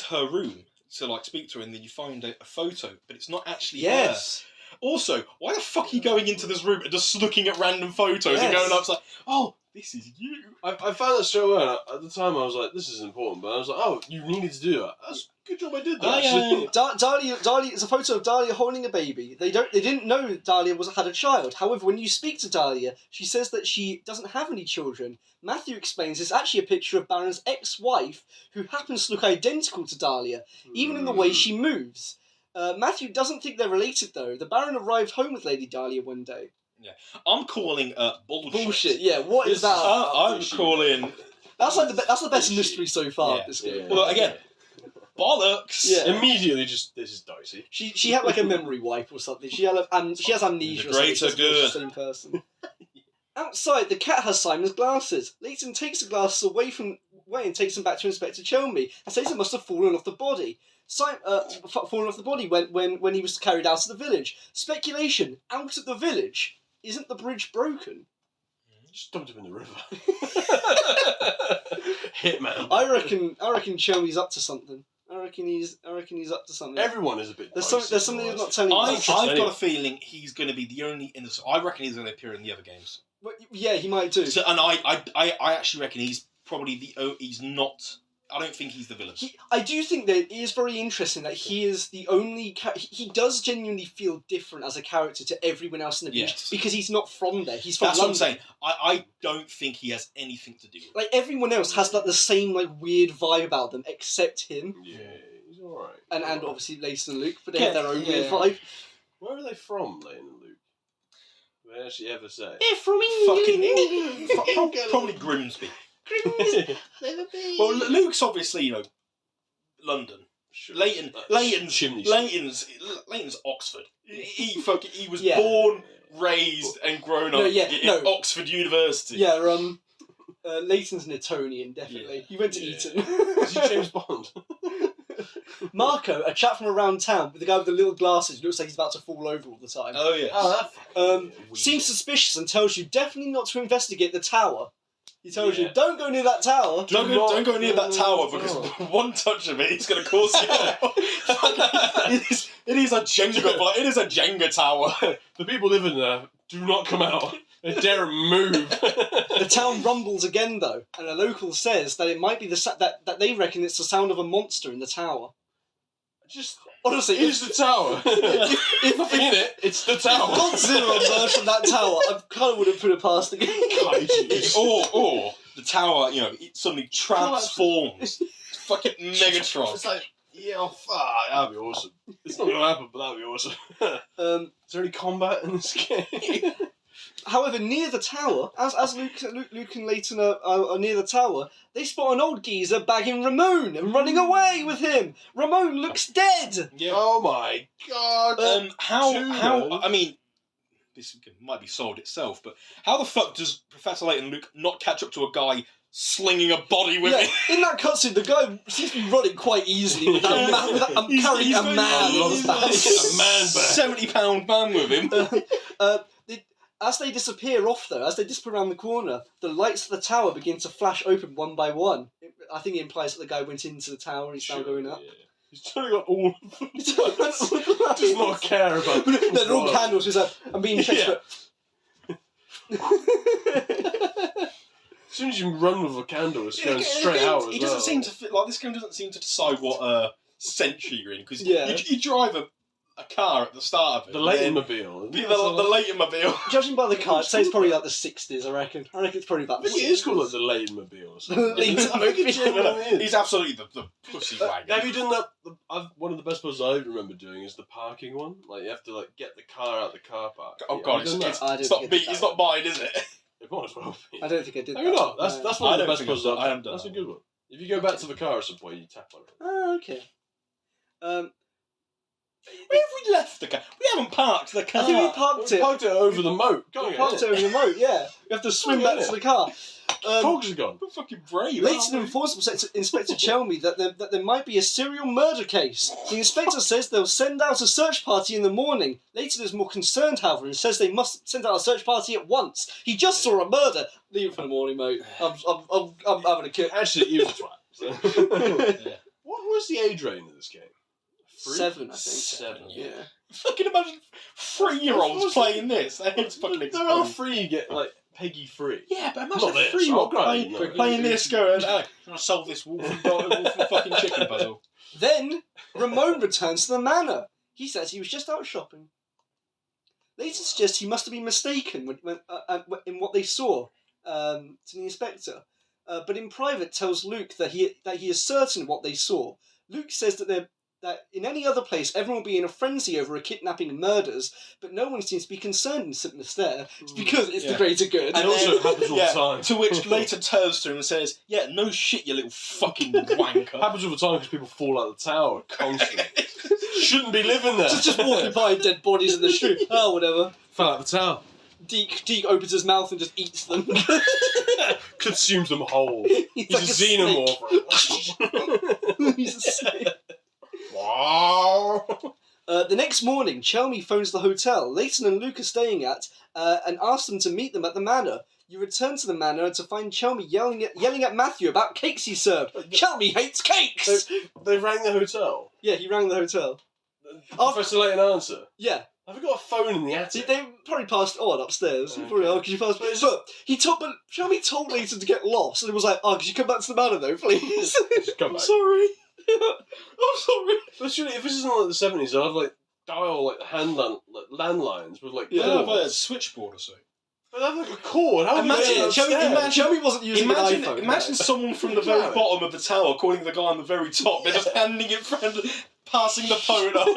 her room to like speak to her, and then you find a photo, but it's not actually her. Also, why the fuck are you going into this room and just looking at random photos and going up like, oh, this is you? I found that straight away. At the time, I was like, this is important, but I was like, oh, you needed to do that. That's good job I did that. Dahlia it's a photo of Dahlia holding a baby. They didn't know Dahlia had a child. However, when you speak to Dahlia, she says that she doesn't have any children. Matthew explains it's actually a picture of Baron's ex-wife, who happens to look identical to Dahlia, even in the way she moves. Matthew doesn't think they're related though. The Baron arrived home with Lady Dahlia one day. Yeah, I'm calling bullshit. Bullshit. Yeah, what is that? I'm calling. That's the best mystery so far. Yeah. This game. Well, again, bollocks. Yeah. Immediately, just this is dicey. She had like a memory wipe or something. She has amnesia. The greater or something. good. She's the same person. Outside, the cat has Simon's glasses. Layton takes the glasses away and takes them back to Inspector Chelmy and says it must have fallen off the body. Fallen off the body when he was carried out of the village. Speculation: out of the village. Isn't the bridge broken? Just dumped him in the river. Hitman. I reckon Chelmy's up to something. I reckon he's up to something. Everyone is a bit. There's something he's not telling you. I've got a feeling he's going to be the only in the. I reckon he's going to appear in the other games. Well, yeah, he might do. So, and I actually reckon he's probably he's not. I don't think he's the villain. I do think that it is very interesting that he is the only. He does genuinely feel different as a character to everyone else in the beach because he's not from there. He's from That's London. what I'm saying. I don't think he has anything to do with it. Like everyone else has like the same like weird vibe about them except him. Yeah, he's alright. And obviously Layton and Luke, but they have their own weird vibe. Where are they from, Layton and Luke? Do they actually ever say? They're from Fucking probably Grimsby. Well, Luke's obviously London. Sure. Layton's Oxford. He was born, raised, and grown up in Oxford University. Yeah, Layton's an Etonian, definitely. Yeah. He went to Eton. Is he James Bond? Marco, a chap from around town, with the guy with the little glasses, looks like he's about to fall over all the time. Oh yeah. Seems suspicious and tells you definitely not to investigate the tower. He tells you, don't go near that tower. Don't go near that tower because one touch of it is going to cause you. It is a Jenga, but it is a Jenga tower. The people living there do not come out. They dare move. The town rumbles again, though, and a local says that it might be that they reckon it's the sound of a monster in the tower. Just Honestly, it's the tower. If nothing in it, it's the tower. Godzilla emerged from that tower, I kind of would have put it past the game. or the tower, it suddenly transforms. Fucking Megatron. It's like, yeah, fuck, that'd be awesome. It's not gonna happen, but that'd be awesome. Is there any combat in this game? However, near the tower, as Luke and Layton are near the tower, they spot an old geezer bagging Ramon and running away with him. Ramon looks dead. Yeah. Oh my god. How? I mean, this might be solved itself, but how the fuck does Professor Layton and Luke not catch up to a guy slinging a body with him? In that cutscene, the guy seems to be running quite easily with that man, carrying a man on his back. A man bag. 70-pound man with him. As they disappear around the corner, the lights of the tower begin to flash open one by one. I think it implies that the guy went into the tower and he's now going up. Yeah. He's turning on all of them. Does not care about them. They're all candles. He's like, I'm being chased. As soon as you run with a candle, it's going straight out as He doesn't well. seem to fit, this game doesn't seem to decide what century you're in, because Yeah. you drive a car at the start of it. The Layton-mobile. The Layton-mobile. Judging by the car, I'd say it's probably like the 60s, I reckon. I reckon it's probably about I think it is called like the Layton-mobile or something. Layton- I think it genuinely is. He's absolutely the pussy wagon. Have you done that? One of the best puzzles I remember doing is the parking one. Like, you have to get the car out the car park. Oh god, Have you done that? I don't it's think not I did it's that. not mine, is it? It might as well be. I don't think I did Have you not? No. That's one of the I don't best think I've puzzles done- I've I done. haven't done That's a that good one. If you go back to the car at some point, you tap on it. Oh, okay. Where have we left the car? We haven't parked the car. I think we parked We it. parked it over the moat. We parked it over the moat, yeah. We have to swim back to the car. Cogs are gone. We're fucking brave. Layton informs Inspector Chelmy that there might be a serial murder case. The inspector says they'll send out a search party in the morning. Layton is more concerned, however, and says they must send out a search party at once. He just saw a murder. Leave it for the morning, mate. I'm having a kick. Actually, he was a twat. So. Yeah. What was the age range of this game? 7, I think. 7. Yeah. Fucking imagine 3-year-olds playing this. It's fucking There exposed. are 3 you get Peggy 3. Yeah, but Not imagine this. 3-year-old Oh, great. No. playing this, going, I'm going to solve this wolf and fucking chicken puzzle. Then, Ramon returns to the manor. He says he was just out shopping. Layton suggests he must have been mistaken in what they saw to the inspector, but in private tells Luke that he is certain of what they saw. Luke says that in any other place everyone would be in a frenzy over a kidnapping and murders, but no one seems to be concerned in Mystere. It's because it's the greater good. And also it happens all the time. To which later turns to him and says, yeah, no shit, you little fucking wanker. Happens all the time because people fall out of the tower constantly. Shouldn't be living there. just walking by dead bodies in the street. Oh, whatever. Fell out of the tower. Deke opens his mouth and just eats them. Consumes them whole. He's He's a xenomorph. He's a snake. Wow. The next morning, Chelmy phones the hotel Layton and Luke are staying at and asks them to meet them at the manor. You return to the manor to find Chelmy yelling at Matthew about cakes he served. Chelmy hates cakes! They rang the hotel. Yeah, he rang the hotel. Professor Layton answer. Yeah. Have we got a phone in the attic? They probably passed on upstairs. Okay. Probably, because you passed. But Chelmy told Layton to get lost, and it was like, could you come back to the manor though, please? Just come back. Sorry. I'm sorry. But surely, if this isn't like the 70s, I'd have dial landlines with Yeah, cords. a switchboard or something. But I'd have a cord. How Imagine Chelmy wasn't using an iPhone. Imagine someone from the very bottom of the tower calling the guy on the very top. They're just handing it friendly, passing the phone up.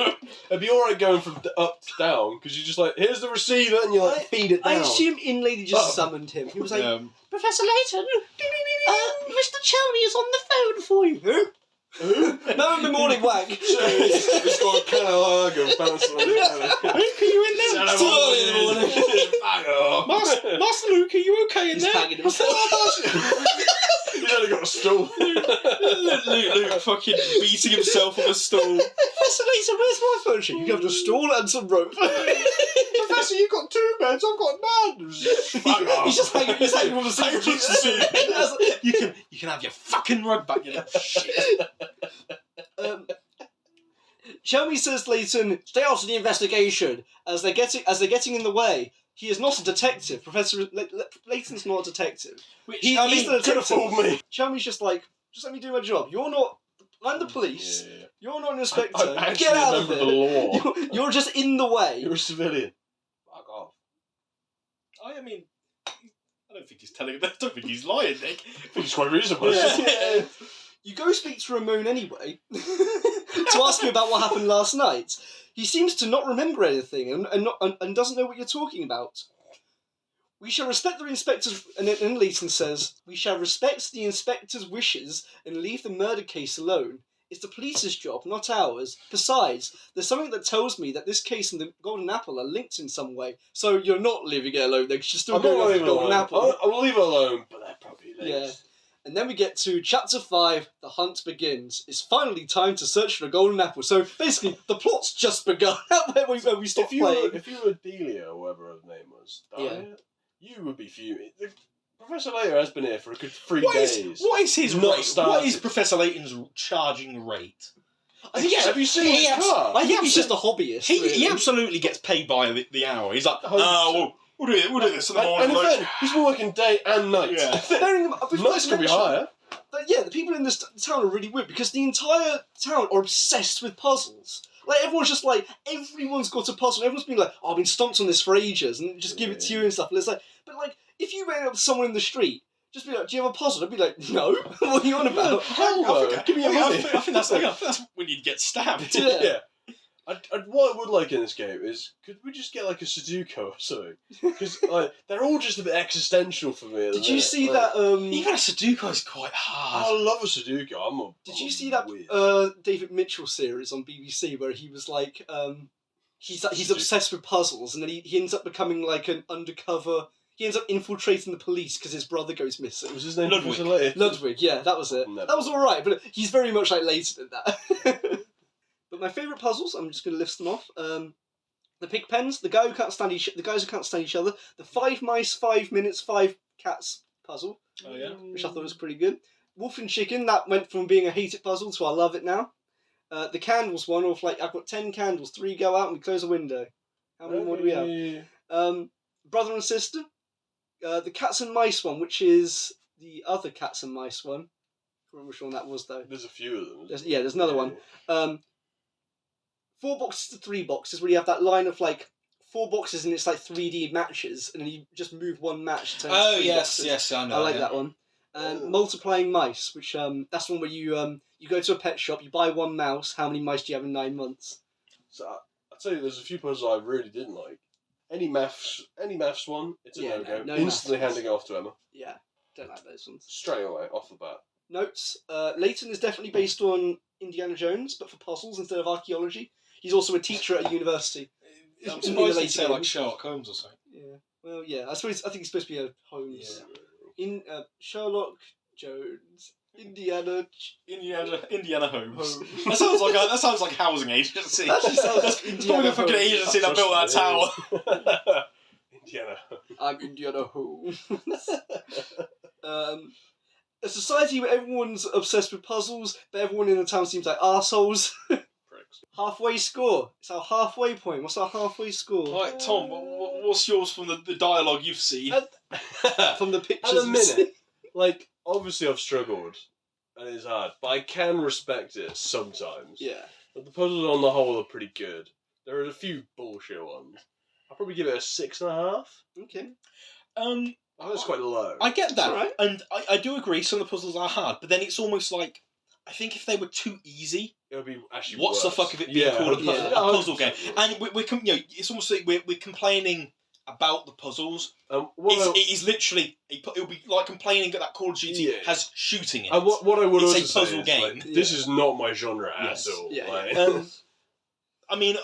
It'd be alright going from up to down, because you're just here's the receiver, and you feed it down. I assume Inlady just summoned him. He was like, Professor Layton, Mr. Chelmy is on the phone for you. Who? No, in the morning wank. It's got a can of lager bouncing on the Luke, are you in there? It's too early in the morning. Master Luke, are you okay in He's there? hanging himself. He's only got a stool. Luke fucking beating himself on a stool. Professor Layton, where's my phone sheet? You have a stool and some rope. Professor, you've got 2 beds, I've got none. He's just hanging from the ceiling. You can have your fucking rug back, you know. Shit. Chelmy says to Layton, stay out of the investigation. As they're getting in the way, he is not a detective. Professor Layton's not a detective. He's the could have detective. fooled me. Chelmy's just like, just let me do my job. You're not. I'm the police. Yeah. You're not an inspector. I'm actually Get a out of member it. of the law. You're just in the way. You're a civilian. Fuck off. I mean, I don't think he's telling. I don't think he's lying, Nick. I think it's quite reasonable. Yeah. You go speak to Ramon anyway to ask him about what happened last night. He seems to not remember anything and doesn't know what you're talking about. We shall respect the inspector's... And Layton says, we shall respect the inspector's wishes and leave the murder case alone. It's the police's job, not ours. Besides, there's something that tells me that this case and the Golden Apple are linked in some way. So you're not leaving it alone, then, because you're still going after the Golden Apple. I will leave it alone, but they're probably linked. Yeah. And then we get to Chapter 5, The Hunt Begins. It's finally time to search for a golden apple. So basically, the plot's just begun where we stopped playing. If you were Delia, or whatever her name was, you would be fuming. Professor Layton has been here for a good 3 days. What is his Not rate? started. What is Professor Layton's charging rate? Have you seen his car? I think he's just a hobbyist. He really. absolutely gets paid by the hour. He's like, 100%. we'll do this in the morning. And in fact, he's been working day and night. Yeah. Nights could be higher. But yeah, the people in this town are really weird because the entire town are obsessed with puzzles. Like, everyone's just like, everyone's got a puzzle. Everyone's been like, oh, I've been stomped on this for ages, and just give it to you and stuff. And it's like, but like, if you ran up to someone in the street, just be like, do you have a puzzle? I'd be like, no. What are you on about? Hell no. Give me your money. I think that's when you'd get stabbed. Yeah. What I would like in this game is, could we just get like a Sudoku or something? Because they're all just a bit existential for me. Did you see that? Even a Sudoku is quite hard. I love a Sudoku. Did you see that David Mitchell series on BBC where he was like, he's obsessed with puzzles, and then he ends up becoming like an undercover. He ends up infiltrating the police because his brother goes missing. Was his name Ludwig? Professor Layton? Ludwig, yeah, that was it. Never. That was all right, but he's very much like Layton in that. But my favourite puzzles, I'm just going to list them off. The pig pens, the guys who can't stand each other, the 5 mice, 5 minutes, 5 cats puzzle, Oh yeah. which I thought was pretty good. Wolf and chicken, that went from being a hate it puzzle to I love it now. The candles one, of like I've got 10 candles, 3 go out and we close a window. How many more do we have? Brother and sister. The cats and mice one, which is the other cats and mice one. I can't remember which one that was though. There's a few of them. There's another one. 4 boxes to 3 boxes, where you have that line of like 4 boxes and it's like 3D matches, and then you just move one match to. Oh yes, yes, I know. I like that one. And multiplying mice, which that's one where you go to a pet shop, you buy 1 mouse. How many mice do you have in 9 months? So I'll tell you, there's a few puzzles I really didn't like. Any maths one, it's a no-go. no Instantly maths. handing it off to Emma. Yeah, don't like those ones. Straight away, off the bat. Notes: Layton is definitely based on Indiana Jones, but for puzzles instead of archaeology. He's also a teacher at a university. I'm surprised they say like Sherlock Holmes or something. Yeah. Well, yeah. I think he's supposed to be a Holmes. Yeah. In Sherlock Jones, Indiana Holmes. That sounds like a housing agency. Actually sounds like That's Indiana probably the fucking Holmes. agency that built that tower. Indiana. I'm Indiana Holmes. A society where everyone's obsessed with puzzles, but everyone in the town seems like arseholes. Halfway score. It's our halfway point. What's our halfway score? Right, Tom, what's yours from the dialogue you've seen? From the pictures. At a we've seen. minute, like, obviously I've struggled, and it's hard, but I can respect it sometimes. Yeah. But the puzzles on the whole are pretty good. There are a few bullshit ones. I'll probably give it a 6.5. Okay. I think it's quite low. I get that, Alright. and I do agree some of the puzzles are hard, but then it's almost like, I think if they were too easy, It would be actually what's the worse. fuck of it being called a Yeah. puzzle game? And we're it's almost like we're complaining about the puzzles. It is literally, it'll be like complaining that Call of Duty has shooting in it. And what I would It's a also say puzzle is, game. like, this is not my genre Yes. at all. Yeah, Like, I mean,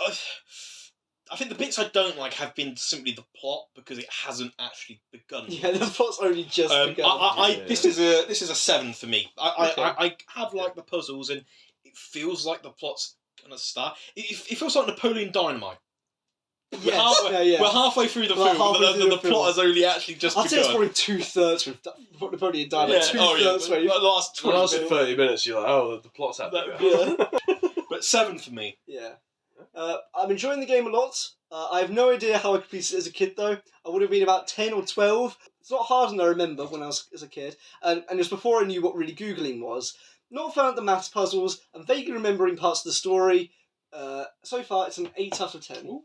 I think the bits I don't like have been simply the plot because it hasn't actually begun. Yeah, the plot's only just begun. This is a 7 for me. Okay. I have liked the puzzles, and it feels like the plot's gonna start. It feels like Napoleon Dynamite. Yes. We're halfway through the We're film, halfway but through the the film. plot has only actually just I'd say begun. it's probably 2/3 with Napoleon Dynamite. Yeah. 2/3 The last the 20 last minutes. 30 minutes, you're like, oh, the plot's happening. Yeah. But 7 for me. Yeah. I'm enjoying the game a lot. I have no idea how I completed it as a kid, though. I would have been about 10 or 12. It's a lot harder than I remember when I was as a kid, and it was before I knew what really Googling was. Not found the maths puzzles. I'm vaguely remembering parts of the story. So far, it's an 8 out of 10. Ooh.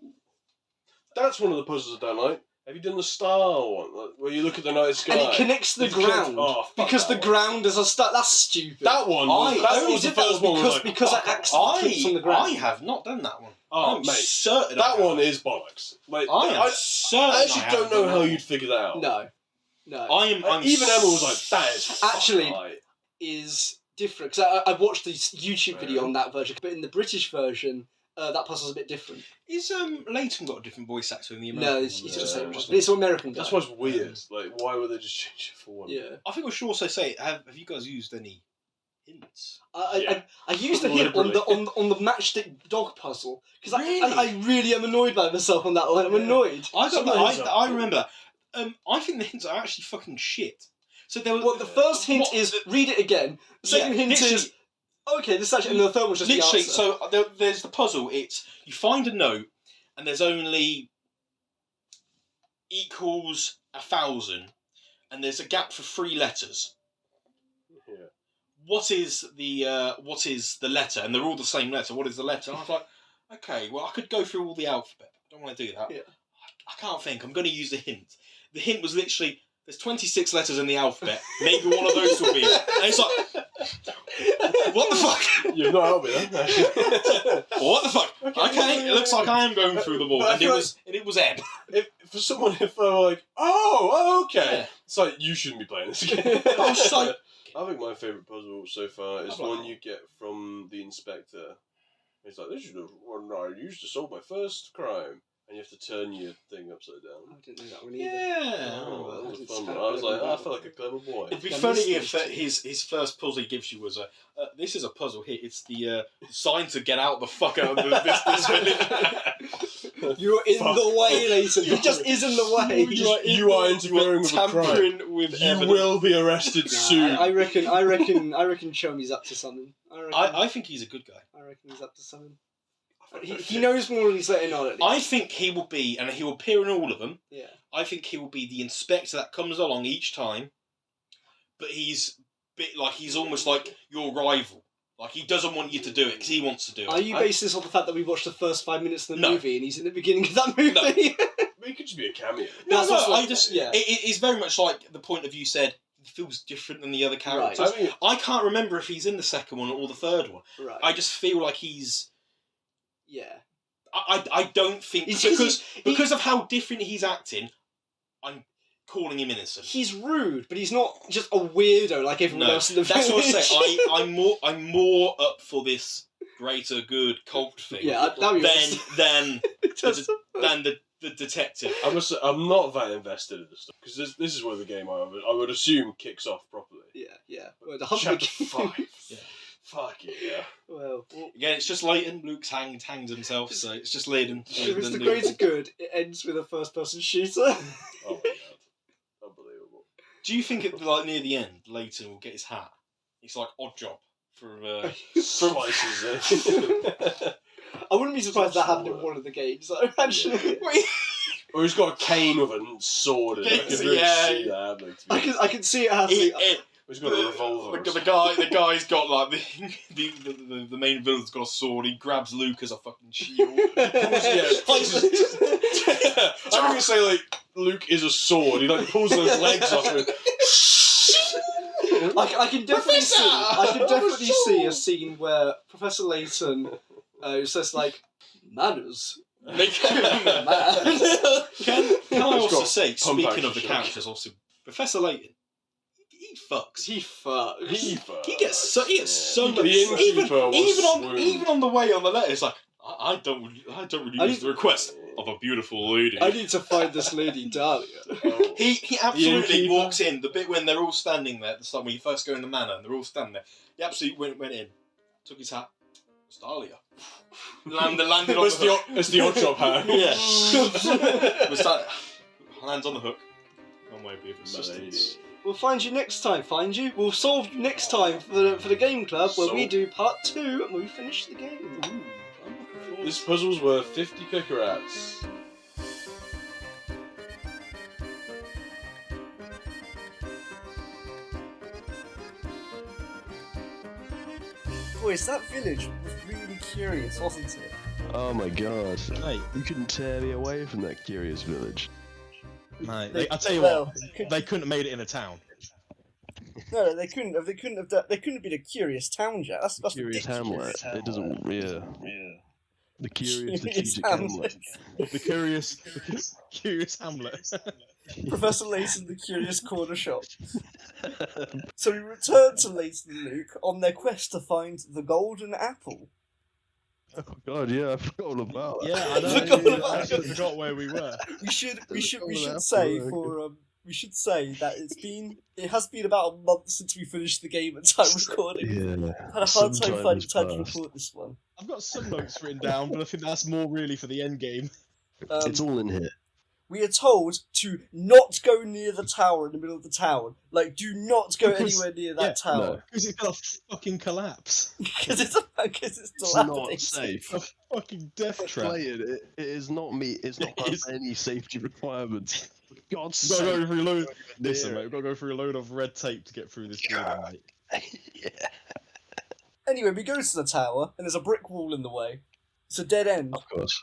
That's one of the puzzles I don't like. Have you done the star one, like, where you look at the night sky? And it connects to the ground. Because the ground is a star. That's stupid. That one. That was the first one. Because I accidentally clicked on the ground. I have not done that one. Oh, I'm mate, certain that one is bollocks. Like, I certain I actually don't know how you'd figure that out. No. I'm even Emma was like, that is actually right. is different because I watched this YouTube video on that version, but in the British version, that puzzle's a bit different. Is Layton got a different voice actor in the No, American it's one? the same. But it's an American guy. That's what's weird. Like, why would they just change it for one? Yeah. I think we should also say, have you guys used any hints? I used a hint on the matchstick dog puzzle because I really am annoyed by myself on that one. I'm annoyed. I remember. I think the hints are actually fucking shit. So there was the first hint is read it again. The second hint is okay. This is actually, and the third one's just literally. the answer. So there's the puzzle. It's you find a note, and there's only equals 1,000, and there's a gap for 3 letters. Yeah. What is the letter? And they're all the same letter. What is the letter? And I was like, okay, well I could go through all the alphabet. I don't want to do that. Yeah. I can't think. I'm going to use the hint. The hint was literally, there's 26 letters in the alphabet. Maybe one of those will be it. And it's like, what the fuck? You've not helped me then, actually. What the fuck? Okay, it looks like I am going through them all. And it was Eb. For someone, if they're like, oh, okay. Yeah. It's like, you shouldn't be playing this game. I think my favourite puzzle so far is the one you get from the inspector. He's like, this is the one I used to solve my first crime. And you have to turn your thing upside down. I didn't know that one either. Yeah. Oh, that was fun. I was like, I felt like a clever boy. It'd be funny if his first puzzle he gives you was this is a puzzle here. It's the sign to get out the fuck out of this village. You're in the way, Layton. He just is in the way. You are interfering with a crime. With you will be arrested soon. I reckon Chomy's up to something. I think he's a good guy. I reckon he's up to something. He knows more than he's letting on. At least. I think he will be, and he will appear in all of them. Yeah. I think he will be the inspector that comes along each time, but he's almost like your rival. Like he doesn't want you to do it because he wants to do it. Are you basing this on the fact that we watched the first 5 minutes of the movie and he's in the beginning of that movie? No. He could just be a cameo. It's very much like the point of view said. He feels different than the other characters. Right. I can't remember if he's in the second one or the third one. Right. I just feel like he's. Yeah. I don't think because of how different he's acting, I'm calling him innocent. He's rude, but he's not just a weirdo like everyone else in the village. That's what I say. I'm more up for this greater good cult thing. Yeah, than the detective. I'm not that invested in this stuff because this is where the game I would assume kicks off properly. Yeah. Well, Chapter 5. Yeah. Fuck it, yeah. Well, again, it's just Layton. Luke's hangs himself, so it's just Layton. If it's the greater good, it ends with a first-person shooter. Oh my god, unbelievable. Do you think near the end, Layton will get his hat? It's like Odd Job for slices. I wouldn't be surprised if that happened in one of the games. Though, actually. Yeah. Or he's got a cane with a sword in it. I can really see that happening. I can see it happening. He's got a revolver. The guy's got like the main villain's got a sword. He grabs Luke as a fucking shield. I'm gonna say like Luke is a sword. He like pulls those legs off him. I can definitely see a scene where Professor Layton says like manners. Can I also say, speaking of the characters, also Professor Layton. He fucks. He gets so much. Even on the way on the letter, it's like I don't really use the request of a beautiful lady. I need to find this lady Dahlia. He absolutely walks in the bit when they're all standing there. The start when you first go in the manor and they're all standing there. He absolutely went in, took his hat. It's Dahlia. Landed on the hook. It's the Odd Job hat. Yeah. Lands on the hook. One way of assistance. We'll find you next time. We'll solve you next time for the game club where we do part 2 and we finish the game. Ooh, this puzzle's worth 50 cookerats. Boys, that village was really curious, wasn't it? Oh my god. Mate, You couldn't tear me away from that curious village. mate. I'll tell you Well, what, they couldn't have made it in a town. No, they couldn't have. They couldn't have. They couldn't have been a curious town, Jack. That's Curious ridiculous. Hamlet. It doesn't. Yeah. The curious Curious strategic Hamlet. Hamlet. The curious Hamlet. Professor Layton, the curious corner shop. So we return to Layton and Luke on their quest to find the golden apple. Oh god, yeah, I forgot all about that. Yeah, I know. Forgot about I actually forgot where we were. We should Golden say apple, for we should say that it has been about a month since we finished the game at time recording. Yeah. Had a hard time Some finding time time to has record this one. I've got some notes written down, but I think that's more really for the end game. It's all in here. We are told to not go near the tower in the middle of the town. Like, do not go Because- anywhere near that yeah, tower. Because it's gonna fucking collapse. Because it's It's dilapidated. not safe. A fucking death trap. Play it. It is not me. It's not part It's- of any safety requirements. For God's We've got to sake. go through a load. Listen, Yeah. mate, we've got to go through a load of red tape to get through this building, mate. Yeah. Anyway, we go to the tower, and there's a brick wall in the way. It's a dead end. Of course.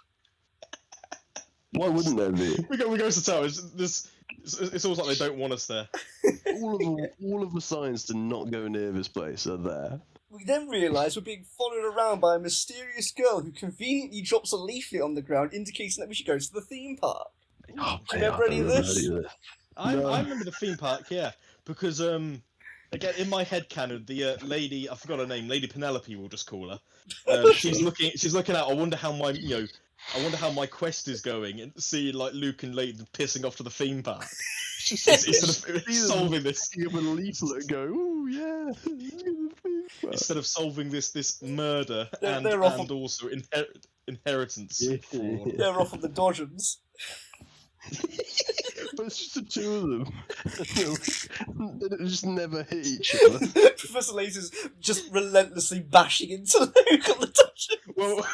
Why wouldn't there be? We go to the tower. It's almost like they don't want us there. All of the signs to not go near this place are there. We then realise we're being followed around by a mysterious girl who conveniently drops a leaflet on the ground indicating that we should go to the theme park. Oh, Do you remember any of this? I No. remember the theme park, yeah, because again in my head canon, the lady, I forgot her name, Lady Penelope, we'll just call her. She's looking out. I wonder how my quest is going, and seeing like Luke and Layton pissing off to the theme park. Instead of solving this, Give a leaflet and go, ooh, yeah. instead of solving this murder They're off and also inheritance Yeah. fraud. They're off on the Dodgems. But it's just the two of them. They just never hit each other. Professor Layton's just relentlessly bashing into Luke on the Dodgems. Well,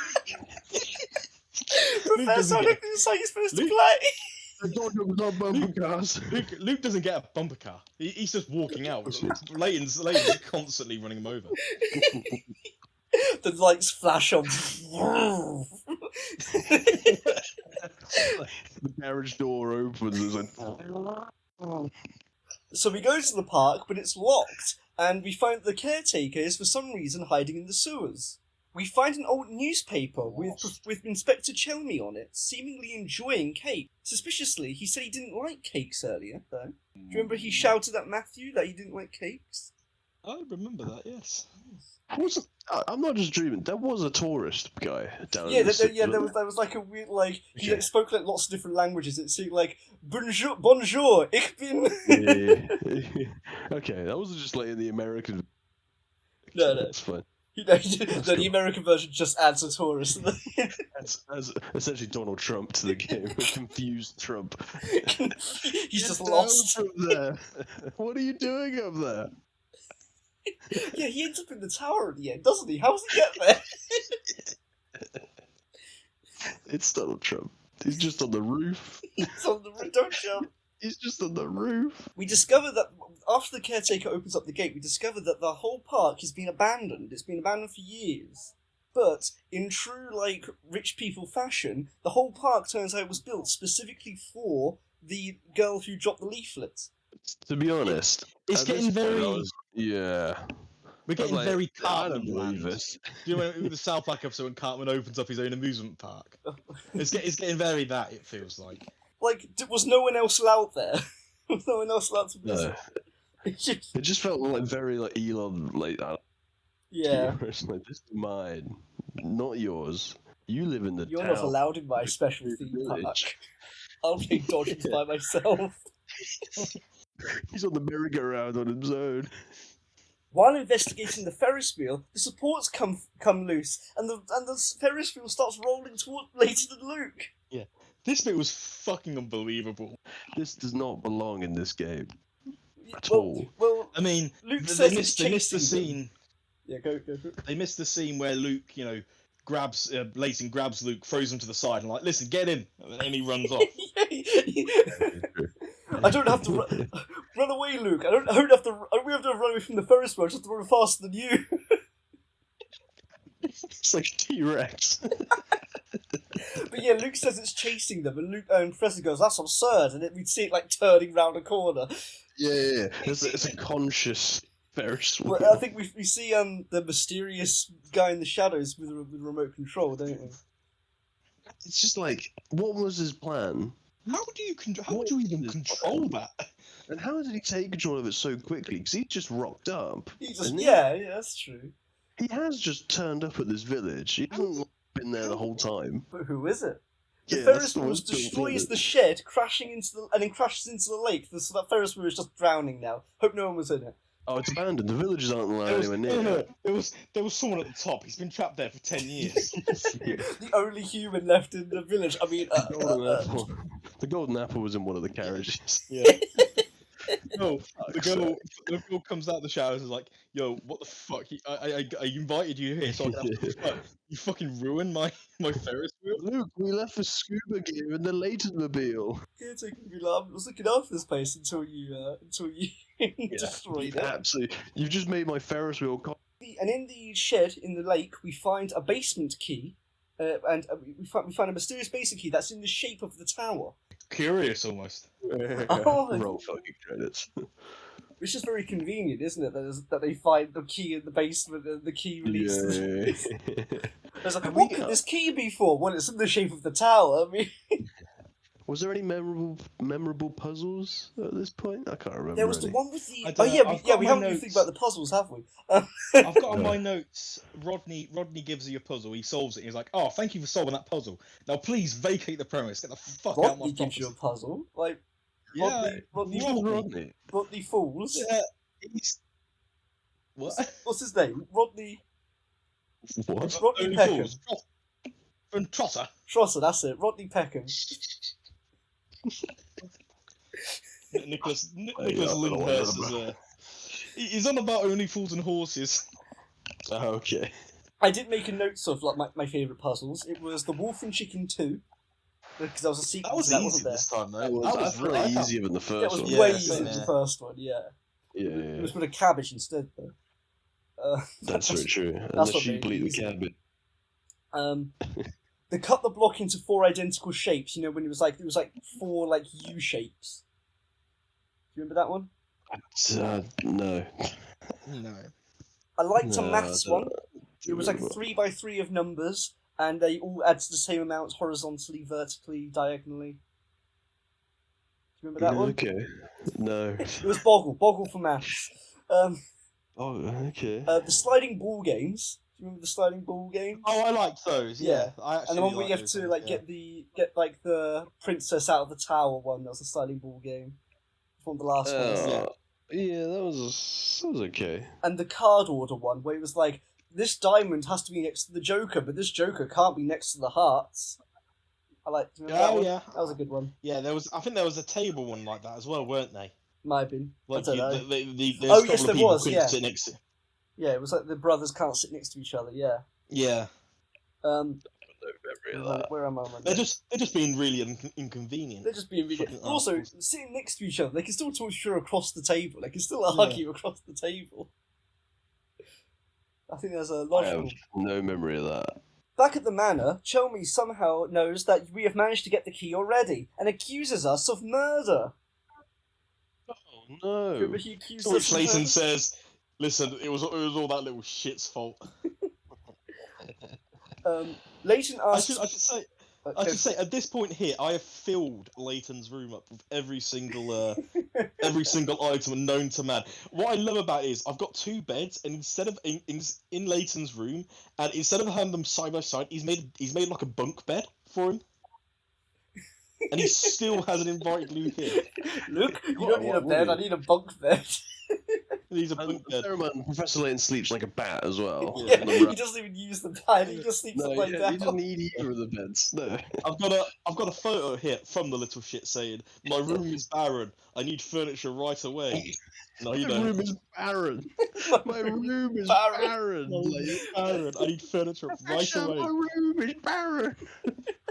Professor, I doesn't don't think that's how you're supposed to Luke- play. The dog was not bumper cars. Luke doesn't get a bumper car. He's just walking out. Layton's constantly running him over. The lights flash on. The garage door opens and it's like. So we go to the park, but it's locked, and we find the caretaker is for some reason hiding in the sewers. We find an old newspaper with Inspector Chelmy on it, seemingly enjoying cake. Suspiciously, he said he didn't like cakes earlier, though. Do you remember he shouted at Matthew that he didn't like cakes? I remember that, yes. I'm not just dreaming. There was a tourist guy down. Yeah, in the there was like a weird, like, he Okay. spoke like lots of different languages. It seemed like, bonjour, ich bin... Yeah. Okay, that wasn't just like in the American. No. That's fine. The American version just adds a tourist. That's essentially Donald Trump to the game. A confused Trump. He's Get just down lost. from there. What are you doing up there? Yeah, he ends up in the tower at the end, doesn't he? How does he get there? It's Donald Trump. He's just on the roof. He's on the roof. Don't jump. He's just on the roof. We discover that after the caretaker opens up the gate, we discover that the whole park has been abandoned. It's been abandoned for years. But in true, like, rich people fashion, the whole park turns out was built specifically for the girl who dropped the leaflet. To be honest, It's at this getting point, very. I was- yeah. We're getting Like, very I Cartman don't believe land. this. Do you remember the South Park episode when Cartman opens up his own amusement park? It's getting very that, it feels like. Like, was no one else allowed there? Was no one else allowed to visit? No. It's just- It just felt like very like Elon like that. yeah. Where it's like, this is mine, not yours. You live in the You're town. not allowed in my special theme Village. park. I'll play Dodgers by myself. He's on the merry-go-round on his own. While investigating the Ferris wheel, the supports come loose, and the Ferris wheel starts rolling toward Layton and Luke. This bit was fucking unbelievable. This does not belong in this game at Well, all. well, I mean, Luke they says missed the chasing them. scene. Yeah, go for it. They missed the scene where Luke, grabs Layton grabs Luke, throws him to the side, and like, listen, get in, and then he runs off. I don't have to run away, Luke. I don't have to run away from the Ferris wheel. I just have to run faster than you. It's like a T-Rex. But yeah, Luke says it's chasing them, and Professor goes, "That's absurd," and we'd see it like turning round a corner. Yeah. It's a conscious Ferris wheel. Well, I think we see the mysterious guy in the shadows with remote control, don't we? It's just like, what was his plan? How would you even control that? And how did he take control of it so quickly? Because he just rocked up. Yeah, that's true. He has just turned up at this village. He hasn't been there the whole time. But who is it? The Yeah, Ferris that's the wheel most destroys built the shed, crashing and then crashes into the lake. So that Ferris wheel is just drowning now. Hope no one was in it. Oh, it's abandoned. The villagers aren't allowed anywhere near it. There was someone at the top. He's been trapped there for 10 years. The only human left in the village. I mean, The golden apple was in one of the carriages. Yeah. No, the girl comes out of the showers and is like, "Yo, what the fuck? I invited you here, so I can have some fun. You fucking ruined my Ferris wheel." Luke, we left for scuba gear in the Layton mobile. I was looking after this place until you destroyed it. Absolutely. You've just made my Ferris wheel. And in the shed in the lake, we find a basement key, and we find a mysterious basement key that's in the shape of the tower. Curious, almost. Roll fucking credits. Which is very convenient, isn't it? That they find the key in the basement and the key releases. It's like, what could this key be for? Well, it's in the shape of the tower. I mean, was there any memorable puzzles at this point? I can't remember. There was the one with the. We haven't really think about the puzzles, have we? I've got on my notes. Rodney gives you a puzzle. He solves it. He's like, "Oh, thank you for solving that puzzle. Now please vacate the premise. Get the fuck out of my Rodney gives you a puzzle, like Yeah, Rodney Fools. Yeah, what? What's his name? Rodney. What? Rodney Peckham. From Trotter. Trotter, that's it. Rodney Peckham. Nicholas Lyndhurst is he's on about Only Fools and Horses. Oh, okay. I did make a note of like my favourite puzzles. It was the Wolf and Chicken 2. Because there was a sequel. That was that easy wasn't there. this time, though. That was really easier than the first one. That was way easier than the first one. Yeah. Yeah. It was with a cabbage instead, though. That's very true. And that's the what sheep made it eat the easier. cabbage. They cut the block into 4 identical shapes. You know, when it was like 4 like U shapes. Do you remember that one? No. No. I liked a No, maths I one. don't It was like 3 by 3 of numbers, and they all add to the same amount horizontally, vertically, diagonally. Do you remember that one? Okay. No. It was Boggle for maths. Oh, okay. The sliding ball games. Do you remember the sliding ball game? Oh, I liked those. Yeah, And the one where you have to like get the princess out of the tower one. That was the sliding ball game. One of the last ones. Yeah, that was okay. And the card order one, where it was like, this diamond has to be next to the Joker, but this Joker can't be next to the hearts. I like. That was a good one. Yeah, I think there was a table one like that as well, weren't they? Might have been. Like I don't know. Yes, there was. Yeah. Sit next to. Yeah, it was like the brothers can't sit next to each other. Yeah. Yeah. Where am I? They're just being really inconvenient. They're just being really. Also, sitting next to each other, they can still talk to you across the table. They can still argue across the table. I think there's a logical. I have no memory of that. Back at the manor, Chelmy somehow knows that we have managed to get the key already and accuses us of murder. Oh no! Remember he accused us. Layton says, "Listen, it was all that little shit's fault." Layton asks. I should say at this point here, I have filled Layton's room up with every single item known to man. What I love about it is I've got 2 beds, and instead of in Layton's room, and instead of having them side by side, he's made like a bunk bed for him, and he still hasn't invited Luke here. Luke, you don't need a bed. I need a bunk bed. He's a bunk bed. Professor Layton sleeps like a bat as well. Yeah, he doesn't even use the bed. He just sleeps upside down. He doesn't need either of the beds. No. I've got a photo here from the little shit saying, "My room is barren. I need furniture right away." No, you don't. My room is barren. My room is barren. I need furniture right away. My room is barren.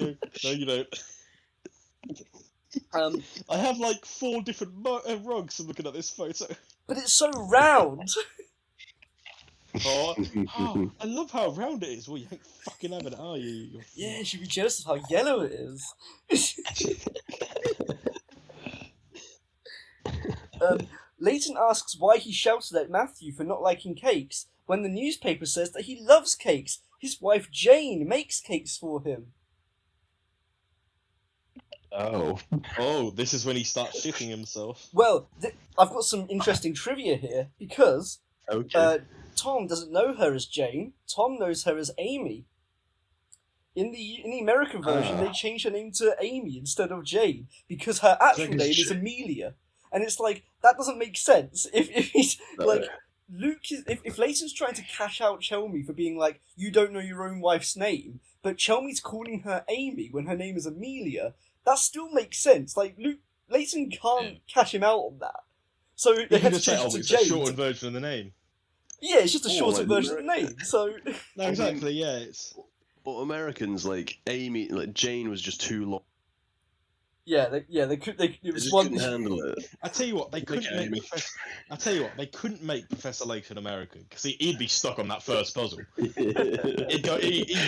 No, you don't. I have like 4 different rugs. I'm looking at this photo. But it's so round. Oh, I love how round it is. Well, you ain't fucking having it, are you? Yeah, you should be jealous of how yellow it is. Layton asks why he shouted at Matthew for not liking cakes when the newspaper says that he loves cakes. His wife Jane makes cakes for him. Oh, this is when he starts shitting himself. Well, I've got some interesting trivia here because Tom doesn't know her as Jane. Tom knows her as Amy. In the American version, they changed her name to Amy instead of Jane because her actual name is Amelia. And it's like, that doesn't make sense. If he's like, Luke is, if Layton's trying to cash out Chelmy for being like, you don't know your own wife's name, but Chelmy's calling her Amy when her name is Amelia, that still makes sense. Like, Layton can't cash him out on that. So they had to change it to it's Jane. a shortened version of the name. Yeah, it's just a shorter version of the name. So no, exactly. Yeah, it's. But Americans like Amy, like Jane was just too long. Yeah, they could. It was just one. couldn't handle it. I tell you what, they couldn't make Professor Layton American because he'd be stuck on that first puzzle. He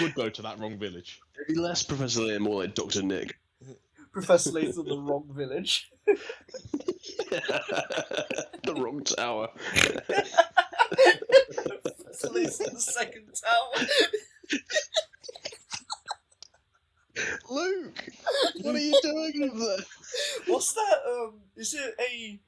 would go to that wrong village. It'd be less Professor Layton, more like Dr. Nick. Professor Layton, the wrong village. The wrong tower. Professor Layton, the second tower. Luke, what are you doing over there? What's that? Is it a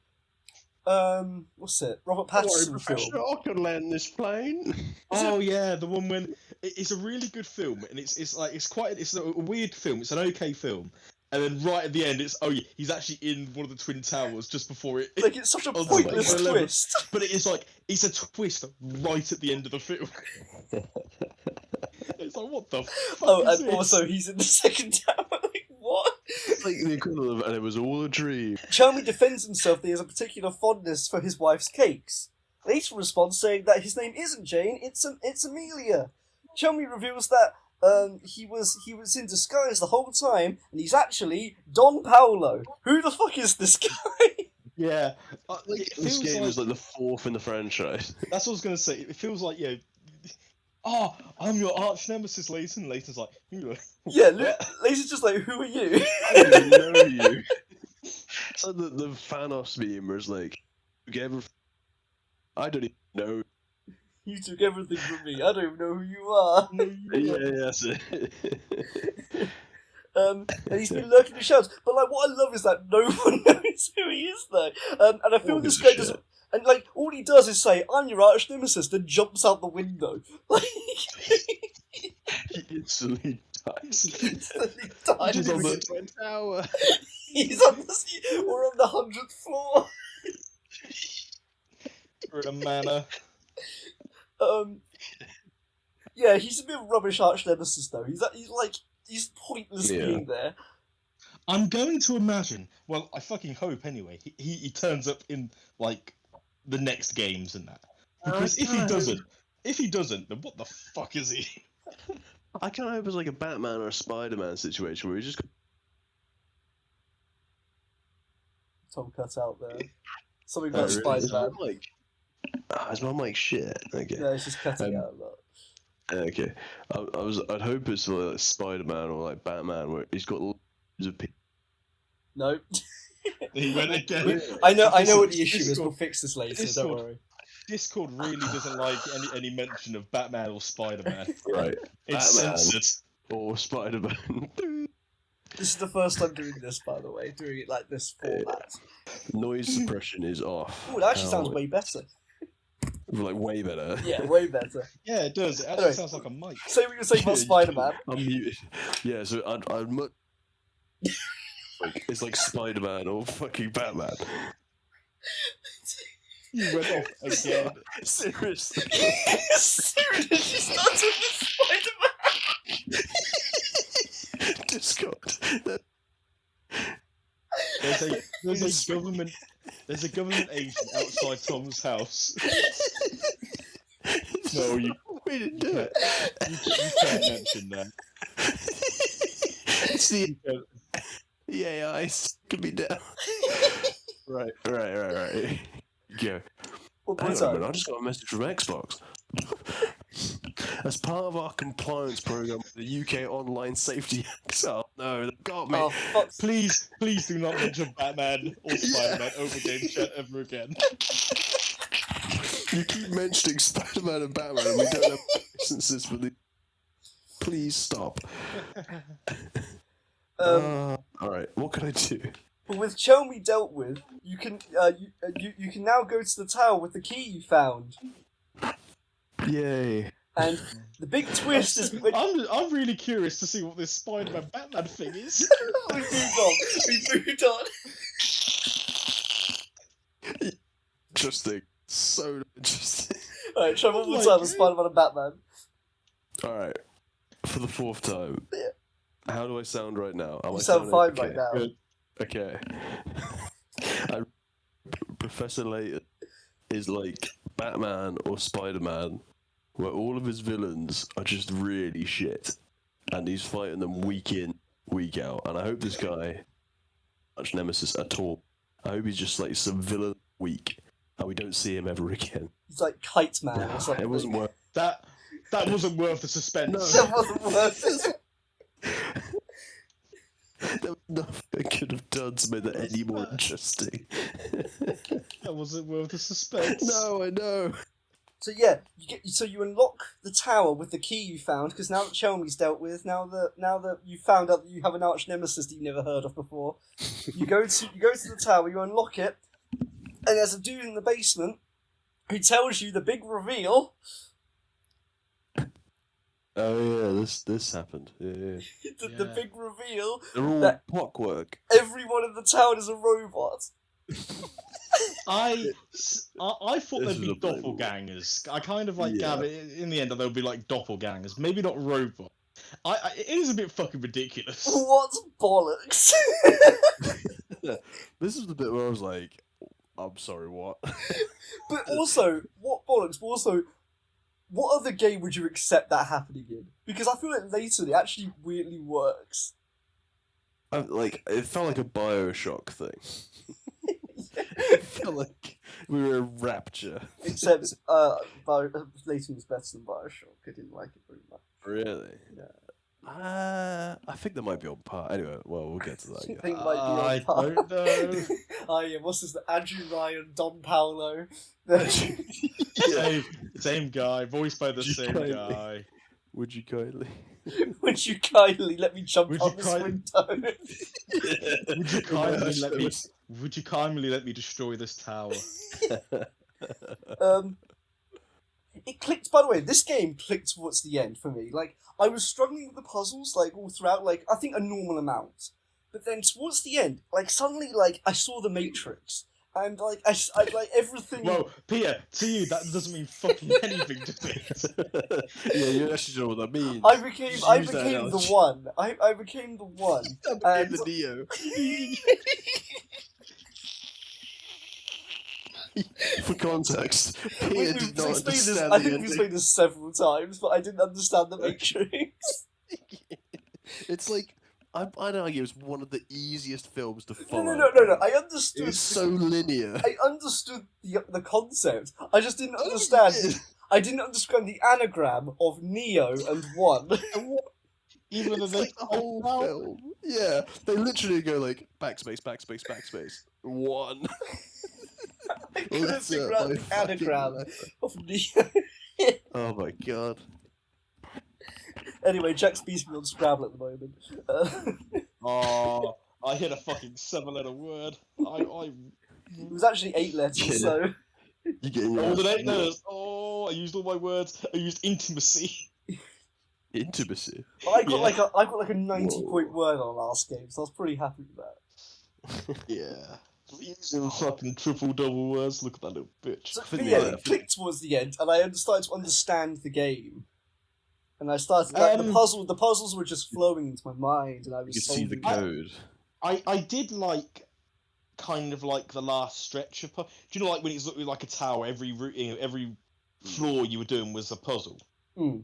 what's it? Robert Pattinson film? I could land this plane. Oh yeah, the one when it's a really good film, and it's a weird film. It's an okay film, and then right at the end, he's actually in one of the twin towers just before it. Like it's such a pointless twist. But it's a twist right at the end of the film. It's like, what the fuck? Oh, is and this? also he's in the second tower. Like what? It's like the equivalent of, and it was all a dream. Chelmy defends himself that he has a particular fondness for his wife's cakes. Layton responds saying that his name isn't Jane, it's Amelia. Chelmy reveals that he was in disguise the whole time, and he's actually Don Paolo. Who the fuck is this guy? Yeah, This game is like the fourth in the franchise. That's what I was gonna say. It feels like oh, I'm your arch nemesis, Layton. Layton's like, Yeah, Layton's just like, who are you? I don't even know you. It's like the Thanos meme where it's like, I don't even know. You took everything from me. I don't even know who you are. Yeah, that's it. And he's been lurking in the shadows. But like, what I love is that no one knows who he is, though. And I feel this guy doesn't. And like, all he does is say, "I'm your arch nemesis," then jumps out the window. Like, He instantly dies. He's on the twin tower. He's on we're on the 100th floor. we're in a manor. Yeah, he's a bit of a rubbish arch nemesis, though. He's pointless being there. I'm going to imagine. Well, I fucking hope anyway. He turns up in like the next games and that. Because if he doesn't, then what the fuck is he? I kind of hope it's like a Batman or a Spider-Man situation where he just. Tom cut out there. Something about Spider-Man. Is my mic shit? Okay. Yeah, it's just cutting out a lot. Okay. I'd hope it's like Spider-Man or like Batman where he's got loads of people. Nope. He went again. I know what the issue is. We'll fix this later. Don't worry. Discord really doesn't like any mention of Batman or Spider-Man. Right. It's Batman censored. or Spider-Man. This is the first time doing this, by the way. Doing it like this format. Noise suppression is off. Oh, it actually sounds way better. Like way better. Yeah, way better. Yeah, it does. It actually sounds like a mic. Say what you were saying about Spider-Man. I'm muted. Yeah, so I'd much. It's like Spider-Man or fucking Batman. You went off again. Seriously. Seriously, she starts with Spider-Man. Discord. There's a government agent outside Tom's house. No, we didn't do it. You can't mention that. It's the AI could be down. Right. Go. What Hang was on a that? minute, I just got a message from Xbox. As part of our compliance program with the UK Online Safety Act. Oh no, they got me. Oh, fuck. Please do not mention Batman or Spider-Man over game chat ever again. You keep mentioning Spider-Man and Batman, and we don't have licenses for the. Please stop. Alright, what can I do? But with Chelmy dealt with, you can now go to the tower with the key you found. Yay. And the big twist is when I'm really curious to see what this Spider-Man Batman thing is. we moved on. Interesting. So interesting. Alright, try one more Oh my time with Spider-Man and Batman. Alright. For the 4th time. Yeah. How do I sound right now? Am You I sound sounding fine right now. Good. Okay. Professor Layton is like Batman or Spider-Man, where all of his villains are just really shit, and he's fighting them week in, week out. And I hope this guy, much nemesis at all. I hope he's just like some villain week, and we don't see him ever again. He's like Kite Man or something. It wasn't worth. That wasn't worth the suspense. That wasn't worth it. There was nothing I could have done to make that any more interesting. That wasn't worth the suspense. No, I know. So yeah, you unlock the tower with the key you found, because now that Chelmy's dealt with, now that you found out that you have an arch nemesis that you never heard of before, you go to the tower, you unlock it, and there's a dude in the basement who tells you the big reveal. Oh yeah, this happened. Yeah. The big reveal. They're all That- clockwork. Everyone in the town is a robot. I thought This they'd is be a bit- doppelgangers. I kind of like Yeah. gathered in the end that they'll be like doppelgangers, maybe not robots. It is a bit fucking ridiculous. What bollocks? This is the bit where I was like, I'm sorry, what? But also, what bollocks? But also, what other game would you accept that happening in? Because I feel like later it actually weirdly works. It felt like a Bioshock thing. It felt like we were in Rapture. Except, Layton was better than Bioshock. I didn't like it very much. Really? Yeah. I think there might be on par. Anyway, well, we'll get to that. I Yeah. think it might be I on par. don't know. Oh yeah, what's his name? Andrew Ryan, Don Paolo. Same guy, voiced by the You same kindly- guy. Would you kindly? Would you kindly let me jump Would on you this kindly- window? Would you kindly let me? Would you kindly let me destroy this tower? It clicked, by the way, this game clicked towards the end for me. Like, I was struggling with the puzzles, like, all throughout, like, I think a normal amount. But then towards the end, like, suddenly, like, I saw the Matrix. And, like, I like, everything... Well, Peter, to you, that doesn't mean fucking anything to me. Yeah, you actually don't know what that means. I became Use that the analogy. one. I became the one. I And- became the Neo. For context, Peter did not explained this. understand I the think we've ending. explained this several times, but I didn't understand the Matrix. It's like I'd argue it's one of the easiest films to No, follow. no. I understood. It's so linear. I understood the concept. I just didn't understand. I didn't understand the anagram of Neo and One. Even It's though like the whole film. Yeah, they literally go like backspace, backspace, backspace. One. I couldn't That's figure it, out my the fucking anagram life. of Neo. Oh my god. Anyway, Jack's beating me on Scrabble at the moment. Oh, I hit a fucking 7-letter word. It was actually 8 letters, Yeah. so... You getting your Oh, the ass eight letters. Oh, I used all my words. I used intimacy. intimacy. I got Yeah. like a 90-point word on last game, so I was pretty happy with that. Yeah. Using fucking triple-double words. Look at that little bitch. So, I think but yeah, we- it clicked towards the end, and I started to understand the game. And I started like, the puzzles were just flowing into my mind, and I You was can see the solving code. I did like, kind of like the last stretch of. Do you know, like when it's looking like a tower, every floor you were doing was a puzzle. Mm.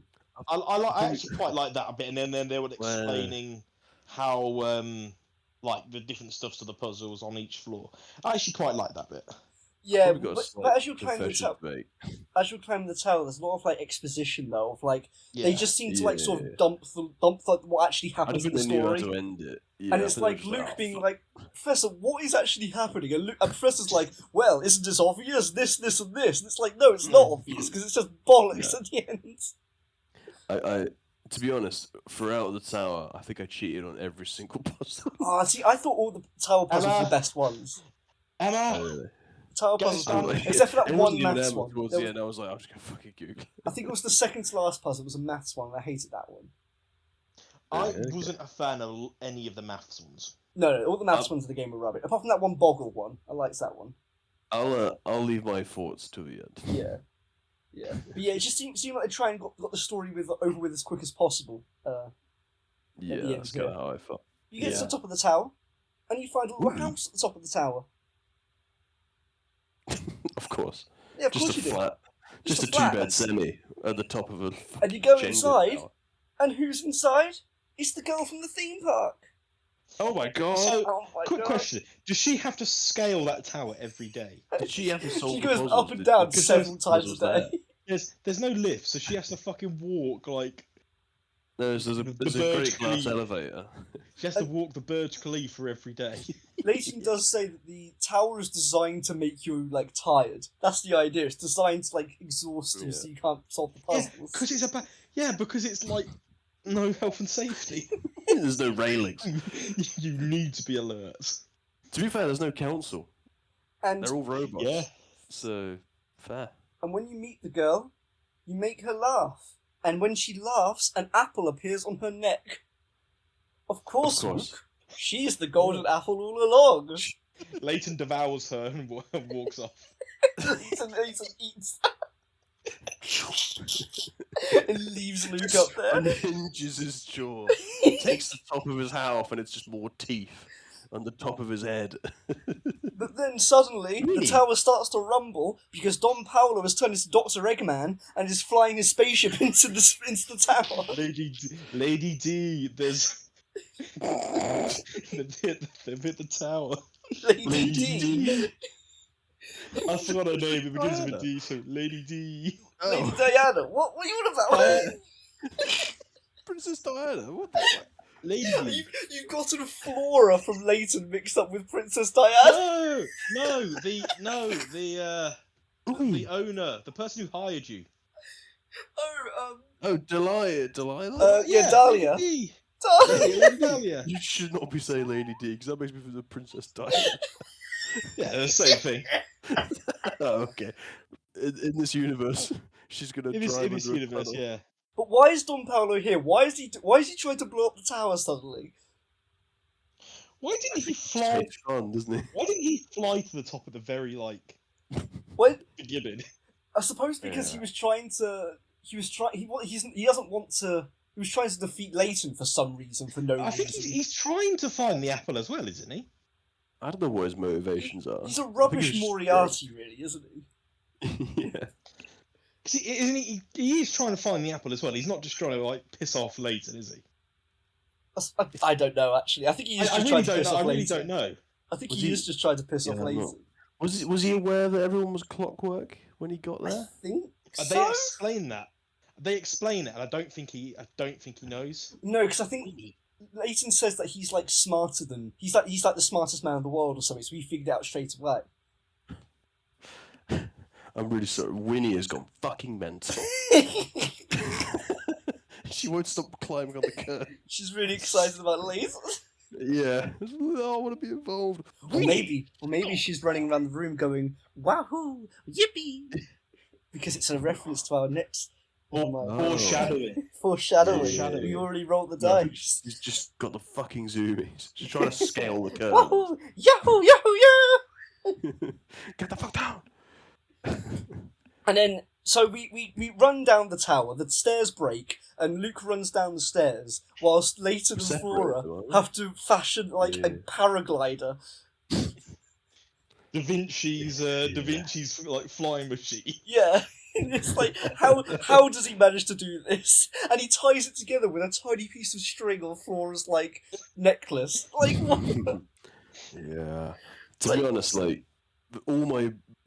I actually quite like that a bit, and then they were explaining how like the different stuffs to the puzzles on each floor. I actually quite like that bit. Yeah, Probably got a but slight as you're climbing the confession tower, to make. there's a lot of like exposition though. Of like they just seem to like sort Yeah. of dump like what actually I don't happens in think the they knew how story. to end it. Yeah, And I it's think they like were just Luke "Oh, being fuck." like, Professor, what is actually happening? And Professor's like, well, isn't this obvious? This, and this. And it's like, no, it's not obvious because it's just bollocks at the end. I to be honest, throughout the tower, I think I cheated on every single puzzle. Ah, see, I thought all the tower puzzles were Emma. the best ones. Emma, Really? Tower Get puzzles, down. were, except for that It one wasn't even maths Emma one. towards There the was- end. I was like, I'm just gonna fucking Google. I think it was the second to last puzzle. It was a maths one. And I hated that one. I Okay. wasn't a fan of any of the maths ones. No, all the maths ones in the game were rubbish. Apart from that one Boggle one, I liked that one. I'll leave my thoughts to the end. Yeah. But yeah, it just seemed like they tried and got the story over with as quick as possible. Yeah, the that's end, kind of how I felt. You get to Yeah. the top of the tower, and you find a little Ooh. house at the top of the tower. Of course. Yeah, of Just course a you do. flat. Just a flat. two-bed semi at the top of a. And you go Jenga inside, tower. and who's inside? It's the girl from the theme park. Oh my god! So, Oh my quick god. question: does she have to scale that tower every day? Did she have to solve She the goes puzzles? up and Did- down because several those times a puzzles there. day. There's no lift, so she has to fucking walk like There's a The great Burj glass Khalifa. elevator. she has to walk the Burj Khalifa every day. Layton does say that the tower is designed to make you like tired. That's the idea. It's designed to like exhaust you, Yeah. so you can't solve the Yeah, puzzles. because it's about because it's like no health and safety. There's no railings. You need to be alert. To be fair, there's no council. And They're all robots. Yeah. So fair. and when you meet the girl, you make her laugh. And when she laughs, an apple appears on her neck. Of course, Of course. Luke. She's the golden apple all along. Layton devours her and walks off. Layton eats and leaves Luke up there. Unhinges his jaw. Takes the top of his hat off, and it's just more teeth on the top of his head. But then suddenly, the Really? tower starts to rumble because Don Paolo has turned into Dr. Eggman and is flying his spaceship into the tower. Lady D, there's they've hit the tower. Lady D. I forgot her name. It begins with a D, so Lady D. Lady Diana. What are you on about? Princess Diana. What the fuck? Lady D. You've gotten Flora from Layton mixed up with Princess Diana. The owner, the person who hired you. Oh, Delilah. Yeah, Dahlia. Lady D. Dahlia. Lady Dahlia. You should not be saying Lady D, because that makes me think of Princess Diana. Yeah, the same thing. Oh, okay. In this universe, she's gonna In drive this under a universe, tunnel. yeah. But why is Don Paolo here? Why is he trying to blow up the tower suddenly? Why didn't he It's fly? fun, doesn't he? Why didn't he fly to the top at the very Well, beginning? I suppose because he was trying to. He doesn't want to. He was trying to defeat Layton for some reason, for no I reason. think he's trying to find the apple as well, isn't he? I don't know what his motivations are. He's a I think rubbish he's just Moriarty, really, isn't he? scared. Yeah. 'Cause isn't he? He is trying to find the apple as well. He's not just trying to like piss off Layton, is he? I don't know, actually. I think he is I just really trying to don't piss know. off I really Layton. don't know. I think Was he he- is just trying to piss Yeah, off I'm not- Layton. Was he aware that everyone was clockwork when he got I there? think They so. explain that. They explain it, and I don't think he knows. No, because I think Layton says that he's like smarter than he's like the smartest man in the world or something. So he figured it out straight away. I'm really sorry. Winnie has gone fucking mental. She won't stop climbing on the curtain. She's really excited about lasers. Yeah. Oh, I want to be involved. Or maybe she's running around the room going, "Wahoo! Yippee!" Because it's a reference to our next Foreshadowing. foreshadowing. Yeah. We already rolled the No, dice. He's just got the fucking zoomies. She's trying to scale the curtain. Wahoo! Yahoo! Yahoo! Yeah! Get the fuck down! And then, so we run down the tower, the stairs break, and Luke runs down the stairs, whilst Layton and Separate, Flora aren't we? have to fashion, like, a Yeah. paraglider. Da Vinci's like flying machine. Yeah. It's like, how does he manage to do this? And he ties it together with a tiny piece of string on Flora's, like, necklace. Like, what? Yeah. To be honest, like, all my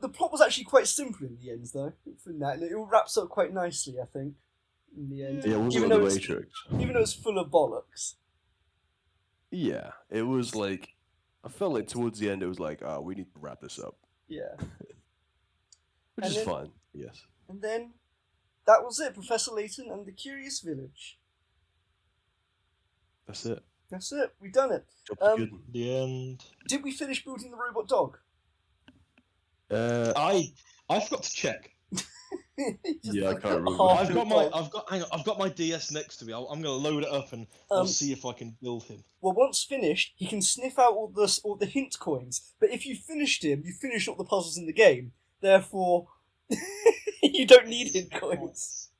The plot was actually quite simple in the end, though. From that, it all wraps up quite nicely, I think. In the end, Yeah, it wasn't even like though the it's Matrix. even though it's full of bollocks. Yeah, it was like I felt like towards the end it was like, oh, we need to wrap this up, Yeah. which And is then- fine. Yes. And then that was it, Professor Layton and the Curious Village. That's it. That's it. We've done it. Job's good. The end. Did we finish building the robot dog? I forgot to check. Just Yeah, I like can't remember. half I've the got my time. I've got my DS next to me. I'm gonna load it up and I'll Um, see if I can build him. Well, once finished, he can sniff out all the hint coins. But if you finished him, you finished all the puzzles in the game. Therefore, you don't need hint coins.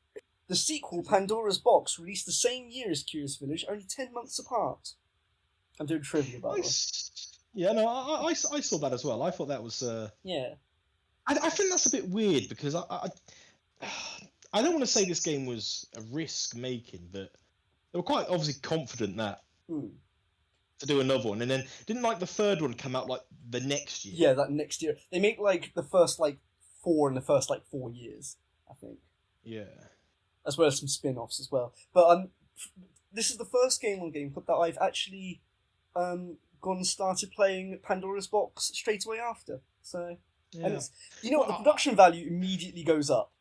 The sequel, Pandora's Box, released the same year as Curious Village, only 10 months apart. I'm doing trivia, by the way. Yeah, no, I saw that as well. I thought that was. Yeah. I think that's a bit weird because I don't want to say this game was a risk making, but they were quite obviously confident that to do another one, and then didn't like the third one come out like the next year. Yeah, that next year. They make like the first like 4 in the first like 4 years, I think. Yeah. As well as some spin-offs as well. But this is the first game on GameCube that I've actually gone and started playing Pandora's Box straight away after. So, Yeah. and it's, you know what, the production value immediately goes up.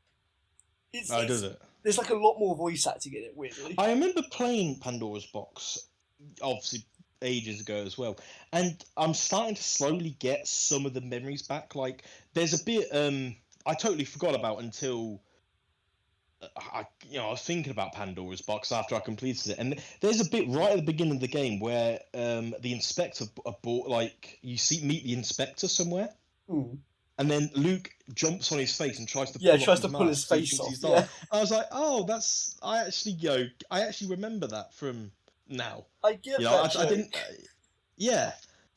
Does it? There's like a lot more voice acting in it, weirdly. I remember playing Pandora's Box, obviously ages ago as well, and I'm starting to slowly get some of the memories back. Like, there's a bit I totally forgot about until I was thinking about Pandora's Box after I completed it, and there's a bit right at the beginning of the game where the inspector meet the inspector somewhere. And then Luke jumps on his face and tries to pull his face off. Yeah. I was like, oh, I actually remember that from now. I get that I joke. didn't. Yeah,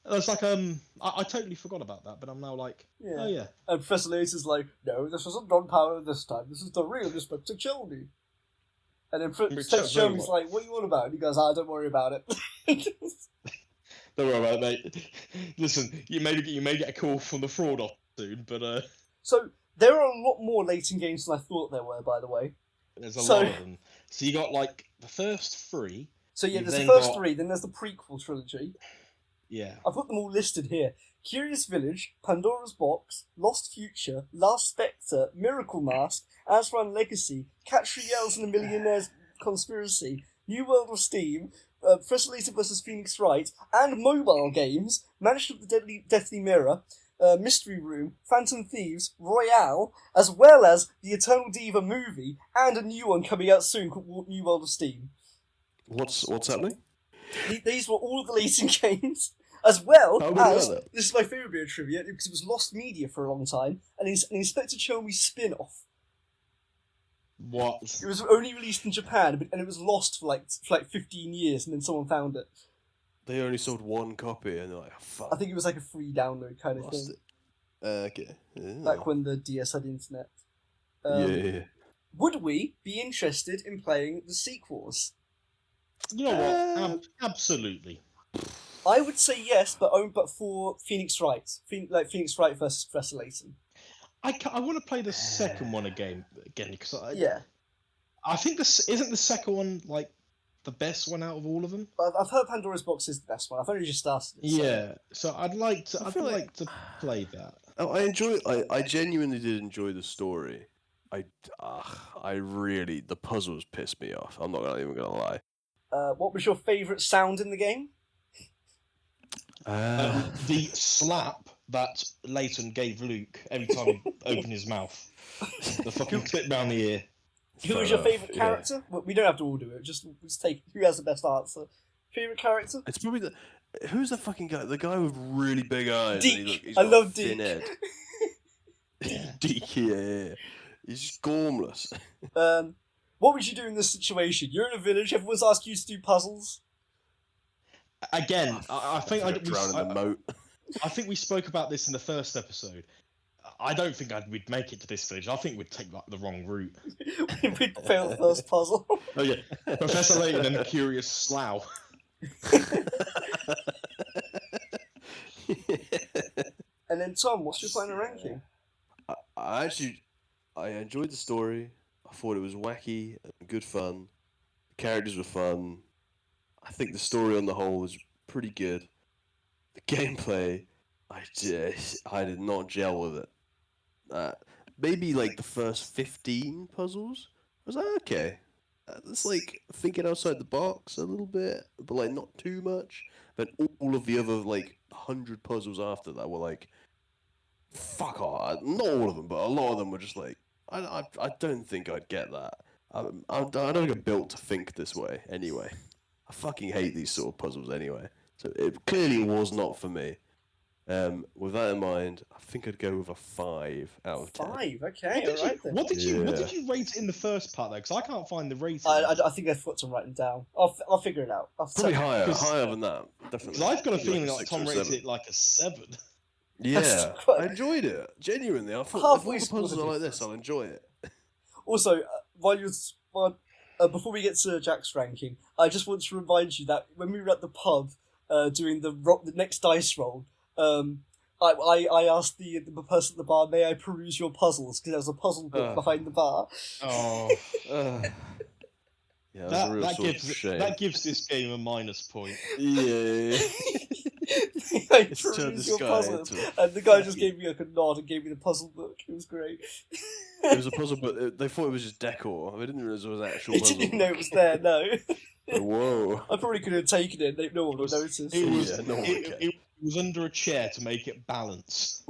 I was like, I totally forgot about that, but I'm now like, oh yeah. And Professor Layton's like, no, this isn't Don Power this time. This is the real Inspector Chelney. And then Inspector Chelney's like, what are you on about? And he goes, don't worry about it. Don't worry about it, mate. Listen, you may get a call from the fraud office soon, but So there are a lot more Layton games than I thought there were, by the way. There's a lot of them. So you got like the first 3. So yeah, You've there's the then first got- 3, then there's the prequel trilogy. Yeah. I've got them all listed here. Curious Village, Pandora's Box, Lost Future, Last Spectre, Miracle Mask, Asran Legacy, Catcher Yells and the Millionaire's Conspiracy, New World of Steam, Professor Layton vs. Phoenix Wright, and mobile games, Mansion of the Deathly Mirror, Mystery Room, Phantom Thieves, Royale, as well as the Eternal Diva movie, and a new one coming out soon called New World of Steam. What's happening? These were all of the Layton games, as well How many as, are there? this is my favourite bit of trivia, because it was Lost Media for a long time, and it's an Inspector Chelmy spin-off. What? It was only released in Japan, and it was lost for like 15 years, and then someone found it. They only sold 1 copy, and they're like, oh, fuck. I think it was like a free download kind of Lost thing, it. Okay. Yeah. back when the DS had internet. Yeah. Would we be interested in playing the sequels? You know what? Absolutely. I would say yes, but for Phoenix Wright. Phoenix Wright versus Professor Layton. I want to play the second one again because I think isn't the second one like the best one out of all of them. I've heard Pandora's Box is the best one. I've only just started it. So. Yeah, so I'd like to play that. Oh, I genuinely did enjoy the story. The puzzles pissed me off. I'm not even gonna lie. What was your favourite sound in the game? The slap that Layton gave Luke every time he opened his mouth. The fucking clip round the ear. Who was your favourite character? Well, we don't have to all do it. Just take who has the best answer. Favourite character? It's probably who's the fucking guy? The guy with really big eyes. Deke. I love Deke. Thin head. Deke, yeah. He's just gormless. What would you do in this situation? You're in a village. Everyone's asked you to do puzzles. Again, I think drown in the moat. I think we spoke about this in the first episode. I don't think we'd make it to this village. I think we'd take like the wrong route. We'd fail the first puzzle. Oh yeah, Professor Layton and a Curious Slough. And then Tom, what's your final ranking? I enjoyed the story. I thought it was wacky and good fun. The characters were fun. I think the story on the whole was pretty good. The gameplay, I did not gel with it. Maybe like the first 15 puzzles, I was like, okay, it's like thinking outside the box a little bit, but like not too much. But all of the other like 100 puzzles after that were like, fuck off. Not all of them, but a lot of them were just like, I don't think I'd get that. I don't think I'm built to think this way anyway. I fucking hate these sort of puzzles anyway. So it clearly was not for me. With that in mind, I think I'd go with a 5 out of 10. 5, okay, alright then. What did you rate it in the first part though? Because I can't find the rating. I think I forgot to write them down. I'll figure it out. Probably higher than that. Definitely. Because I've got a feeling like Tom rated 7. it like a 7. Yeah, I enjoyed it. Genuinely, I thought if all the puzzles are like this, I'll enjoy it. Also, before we get to Jack's ranking, I just want to remind you that when we were at the pub doing the next dice roll, I asked the person at the bar, may I peruse your puzzles? Because there was a puzzle book behind the bar. Oh. Yeah, that gives this game a minus point. Yeah. I perused your puzzles, and the guy just gave me like a nod and gave me the puzzle book. It was great. It was a puzzle, but they thought it was just decor. They didn't realize it was actual They puzzle. didn't even know it was there. No. Whoa! I probably could have taken it. No one would notice. It was under a chair to make it balance.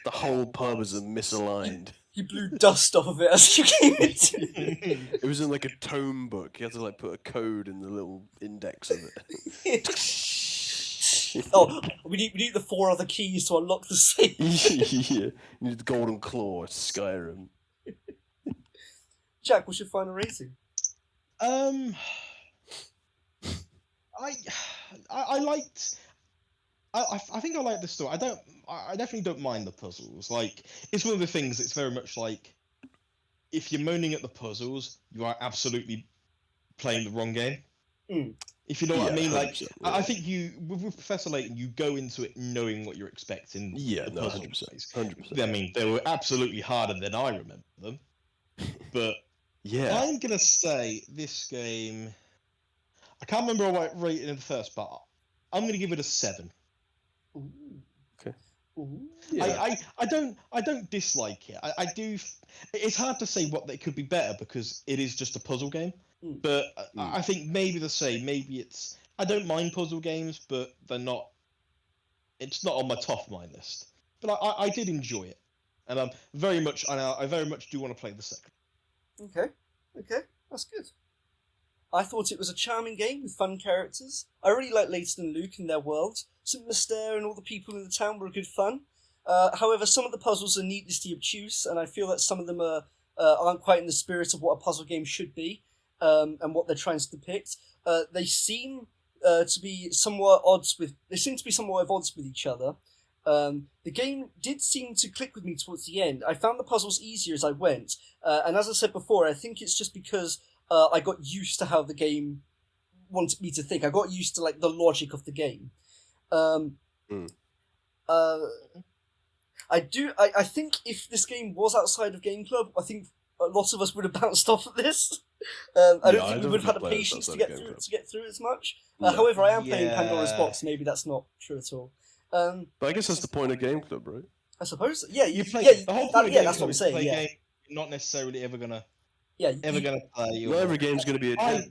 The whole pub is misaligned. He blew dust off of it as you came into it. It was in like a tome book. You had to like put a code in the little index of it. Oh, we need the 4 other keys to unlock the safe. Yeah, you need the golden claw. It's Skyrim. Jack, what's your final rating? I liked. I think I like the story. I definitely don't mind the puzzles. Like, it's one of the things. It's very much like, if you're moaning at the puzzles, you are absolutely playing the wrong game. Mm. If you know what I mean. Like, yeah. I think with Professor Layton, you go into it knowing what you're expecting. Yeah, the no, puzzle 100%. plays. I mean, they were absolutely harder than I remember them. But yeah, I'm gonna say this game. I can't remember what I rated in the first part. I'm gonna give it a 7. Ooh. Okay. Ooh. Yeah. I don't dislike it. I do. It's hard to say what they could be better because it is just a puzzle game. Mm. But I think maybe the same. Maybe it's. I don't mind puzzle games, but they're not. It's not on my top of my list. But I did enjoy it, and I very much do want to play the second. Okay, that's good. I thought it was a charming game with fun characters. I really like Layton and Luke and their world. St. Mystere and all the people in the town were good fun. However, some of the puzzles are needlessly obtuse, and I feel that some of them aren't quite in the spirit of what a puzzle game should be, and what they're trying to depict. They seem to be somewhat at odds with each other. The game did seem to click with me towards the end. I found the puzzles easier as I went, and as I said before, I think it's just because I got used to how the game wanted me to think. I got used to like the logic of the game. I think if this game was outside of Game Club, I think a lot of us would have bounced off at this. I don't think we would have had the patience to get through it as much. However, I am playing Pandora's Box. Maybe that's not true at all. But I guess that's the point of Game Club, right? I suppose. Yeah, The whole point of yeah, Game that's what Club I'm is saying. play Yeah, game you're not necessarily ever gonna yeah. gonna play. Not every game's going to be a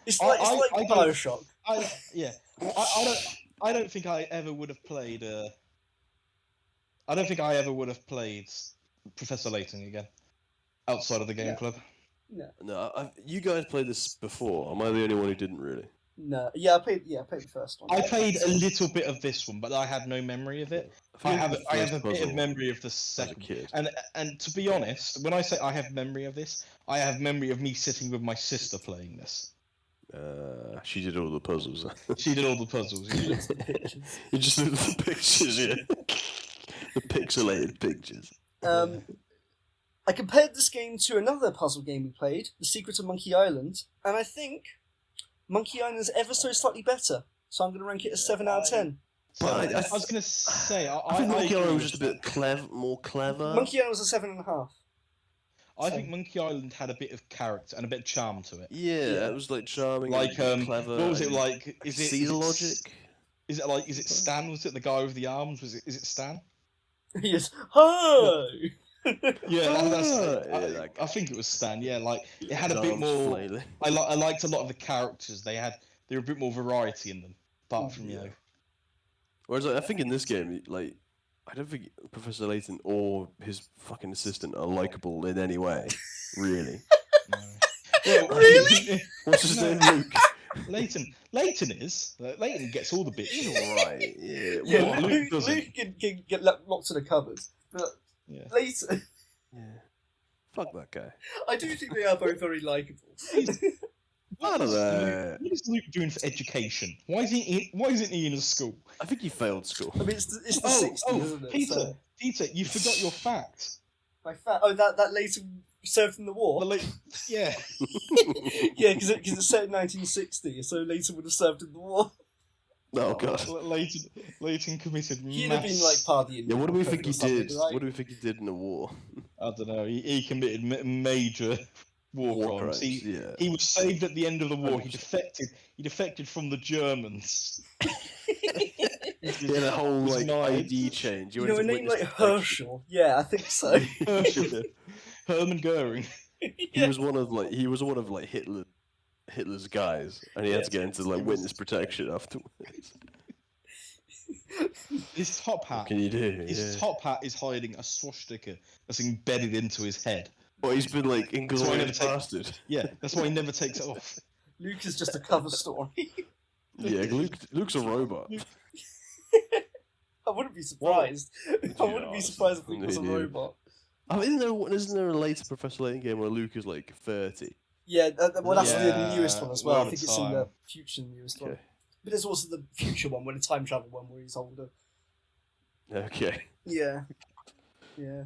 It's like Bioshock. I don't think I ever would have played. I don't think I ever would have played Professor Layton again outside of the Game Club. No, you guys played this before. Am I the only one who didn't really? No, I played the first one. I played a little bit of this one, but I have no memory of it. I have a bit of memory of the second kid. And to be honest, when I say I have memory of this, I have memory of me sitting with my sister playing this. She did all the puzzles. She did all the puzzles. Yeah. You just looked at the pictures, yeah. The pixelated pictures. I compared this game to another puzzle game we played, The Secret of Monkey Island, and I think Monkey Island is ever so slightly better. So I'm going to rank it a 7 out of 10. So, But I was gonna say, I think Monkey agree Island was with just a bit more clever. Monkey Island was a 7.5. I think Monkey Island had a bit of character and a bit of charm to it. Yeah, it was like charming, Like, and clever. what was it and like? Caesar logic? Is it Stan? Was it the guy with the arms? Is it Stan? Yes. Hi. Yeah, I think it was Stan. Yeah, like it had a bit more. Flailing. I liked a lot of the characters. There were a bit more variety in them, apart from Whereas I think in this game, like, I don't think Professor Layton or his fucking assistant are likable in any way, really. Really? What's his name, Luke? Layton is. Layton gets all the bitches. He's alright. Yeah. Yeah, Well, Luke Luke can get locked in a cupboard. But Yeah. later, yeah. Fuck that guy. I do think they are both very likable. I don't know. What is Luke doing for education? Why isn't he in a school? I think he failed school. I mean, it's the 60s, isn't it? So, Peter, you forgot your fact. my that later served in the war. Yeah. Yeah, because it's set in 1960, so later would have served in the war. Oh god. Layton committed He'd have been like part of the Yeah, what do we think he or something, did? right? What do we think he did in the war? I don't know. He committed major war crimes. He was saved at the end of the war. He defected from the Germans. He had a whole like ID change. You know, a name like Hershel. Yeah, I think so. Hershel. Hermann Goering. He was one of Hitler's guys, and he had to get into like witness protection afterwards. His top hat. What can you do? His top hat is hiding a swastika that's embedded into his head. Well, he's been like inglorious bastard. Yeah, that's why he never takes it off. Luke is just a cover story. Yeah, Luke's a robot. I wouldn't be surprised. I wouldn't be surprised if Luke was a robot. Oh, isn't there a later Professor Layton game where Luke is like 30? Yeah, well, that's the Yeah, newest one as well. I all think the it's in the time. future newest one. Okay. But there's also the future one, where the time travel one, where he's older. Okay. Yeah. Yeah.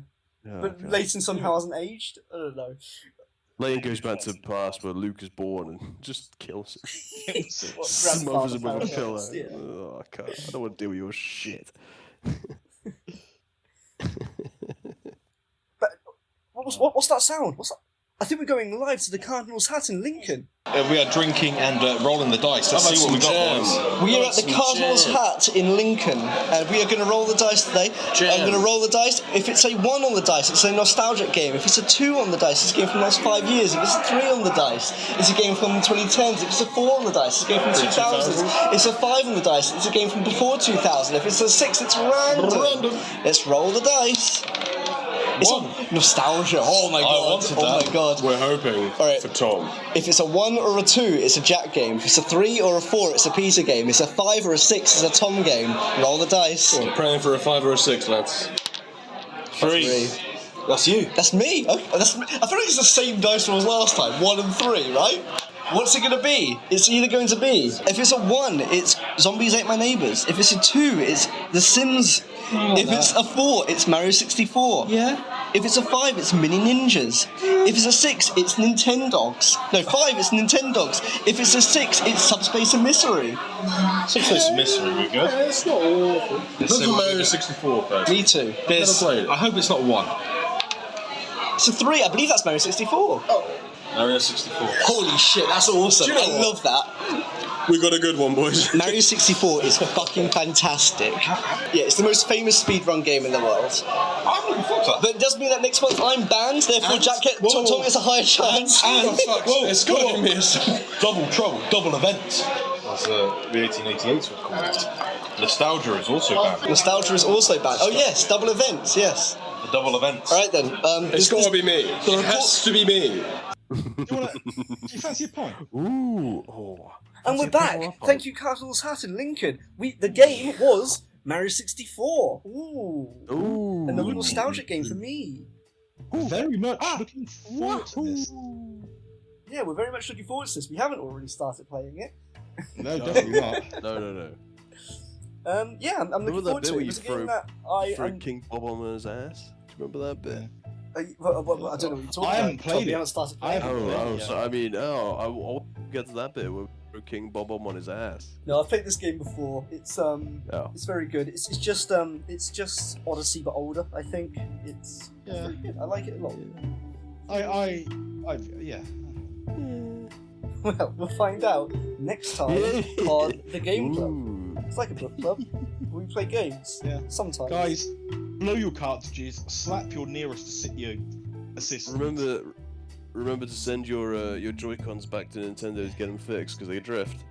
Oh, But God. Layton somehow hasn't aged? I don't know. Layton goes back to the past where Luke is born and just kills him. What, Smothers him grandfather with a pillow. found out, yeah. Oh, I can't. I don't want to deal with your shit. But what's that sound? What's that? I think we're going live to the Cardinal's Hat in Lincoln. We are drinking and rolling the dice. Let's see what we got, boys. We are at the Cardinal's Hat in Lincoln, and we are going to roll the dice today. I'm going to roll the dice. If it's a 1 on the dice, it's a nostalgic game. If it's a 2 on the dice, it's a game from the last 5 years. If it's a 3 on the dice, it's a game from the 2010s. If it's a 4 on the dice, it's a game from the 2000s. It's a 5 on the dice, it's a game from before 2000. If it's a 6, it's random. Let's roll the dice. It's nostalgia. Oh my god. Oh my god. We're hoping for Tom. If it's a 1 or a 2, it's a Jack game. If it's a 3 or a 4, it's a Peter game. If it's a 5 or a 6, it's a Tom game. Roll the dice. We're praying for a 5 or a 6, lads. 3. That's you. That's me. I feel like it's the same dice roll as last time. 1 and 3, right? What's it going to be? It's either going to be... If it's a 1, it's Zombies Ate My Neighbours. If it's a 2, it's The Sims. If it's a 4, it's Mario 64. Yeah. If it's a 5, it's Mini Ninjas. If it's a 6, it's Nintendogs. No, 5, it's Nintendogs. If it's a 6, it's Subspace and Mystery. Subspace Mystery, we're good. Yeah, it's not awful. It's a Mario 64, person. Me too. There's, Never played it. I hope it's not 1. It's a 3, I believe that's Mario 64. Mario 64. Holy shit, that's awesome. Do you know I what? love that. We got a good one, boys. Mario 64 is fucking fantastic. Yeah, it's the most famous speedrun game in the world. I'm looking forward to that. But it does mean that next month I'm banned, therefore Tom gets a higher chance. And It's got to be missed. double trouble, double event. As the 1888 would call it. Nostalgia is also banned. Nostalgia is also banned. Oh yes, double events, yes. The double events. Alright then. It's got to be me. It has to be me. Do you fancy a pint? Ooh. Oh. And we're back. Thank you, Cardinal's Hat in Lincoln. The game was Mario 64. Ooh. Another nostalgic game for me. Very much looking forward to this. Yeah, we're very much looking forward to this. We haven't already started playing it. No, definitely not. No. Yeah, I'm looking forward to it. It was a game that Throw King Bob on his ass. Do you remember that bit? I don't know what you're talking about. I haven't played We it. haven't started playing it. So I mean, I'll get to that bit where King Bob-omb on his ass. No, I've played this game before. It's very good. It's just Odyssey but older. I think it's very good. I like it a lot. Yeah. Well, we'll find out next time on the Game Club. Ooh. It's like a book club. We play games. Yeah. Sometimes. Guys, blow your cartridges. Slap your nearest assistant. Remember to send your Joy-Cons back to Nintendo to get them fixed because they drift.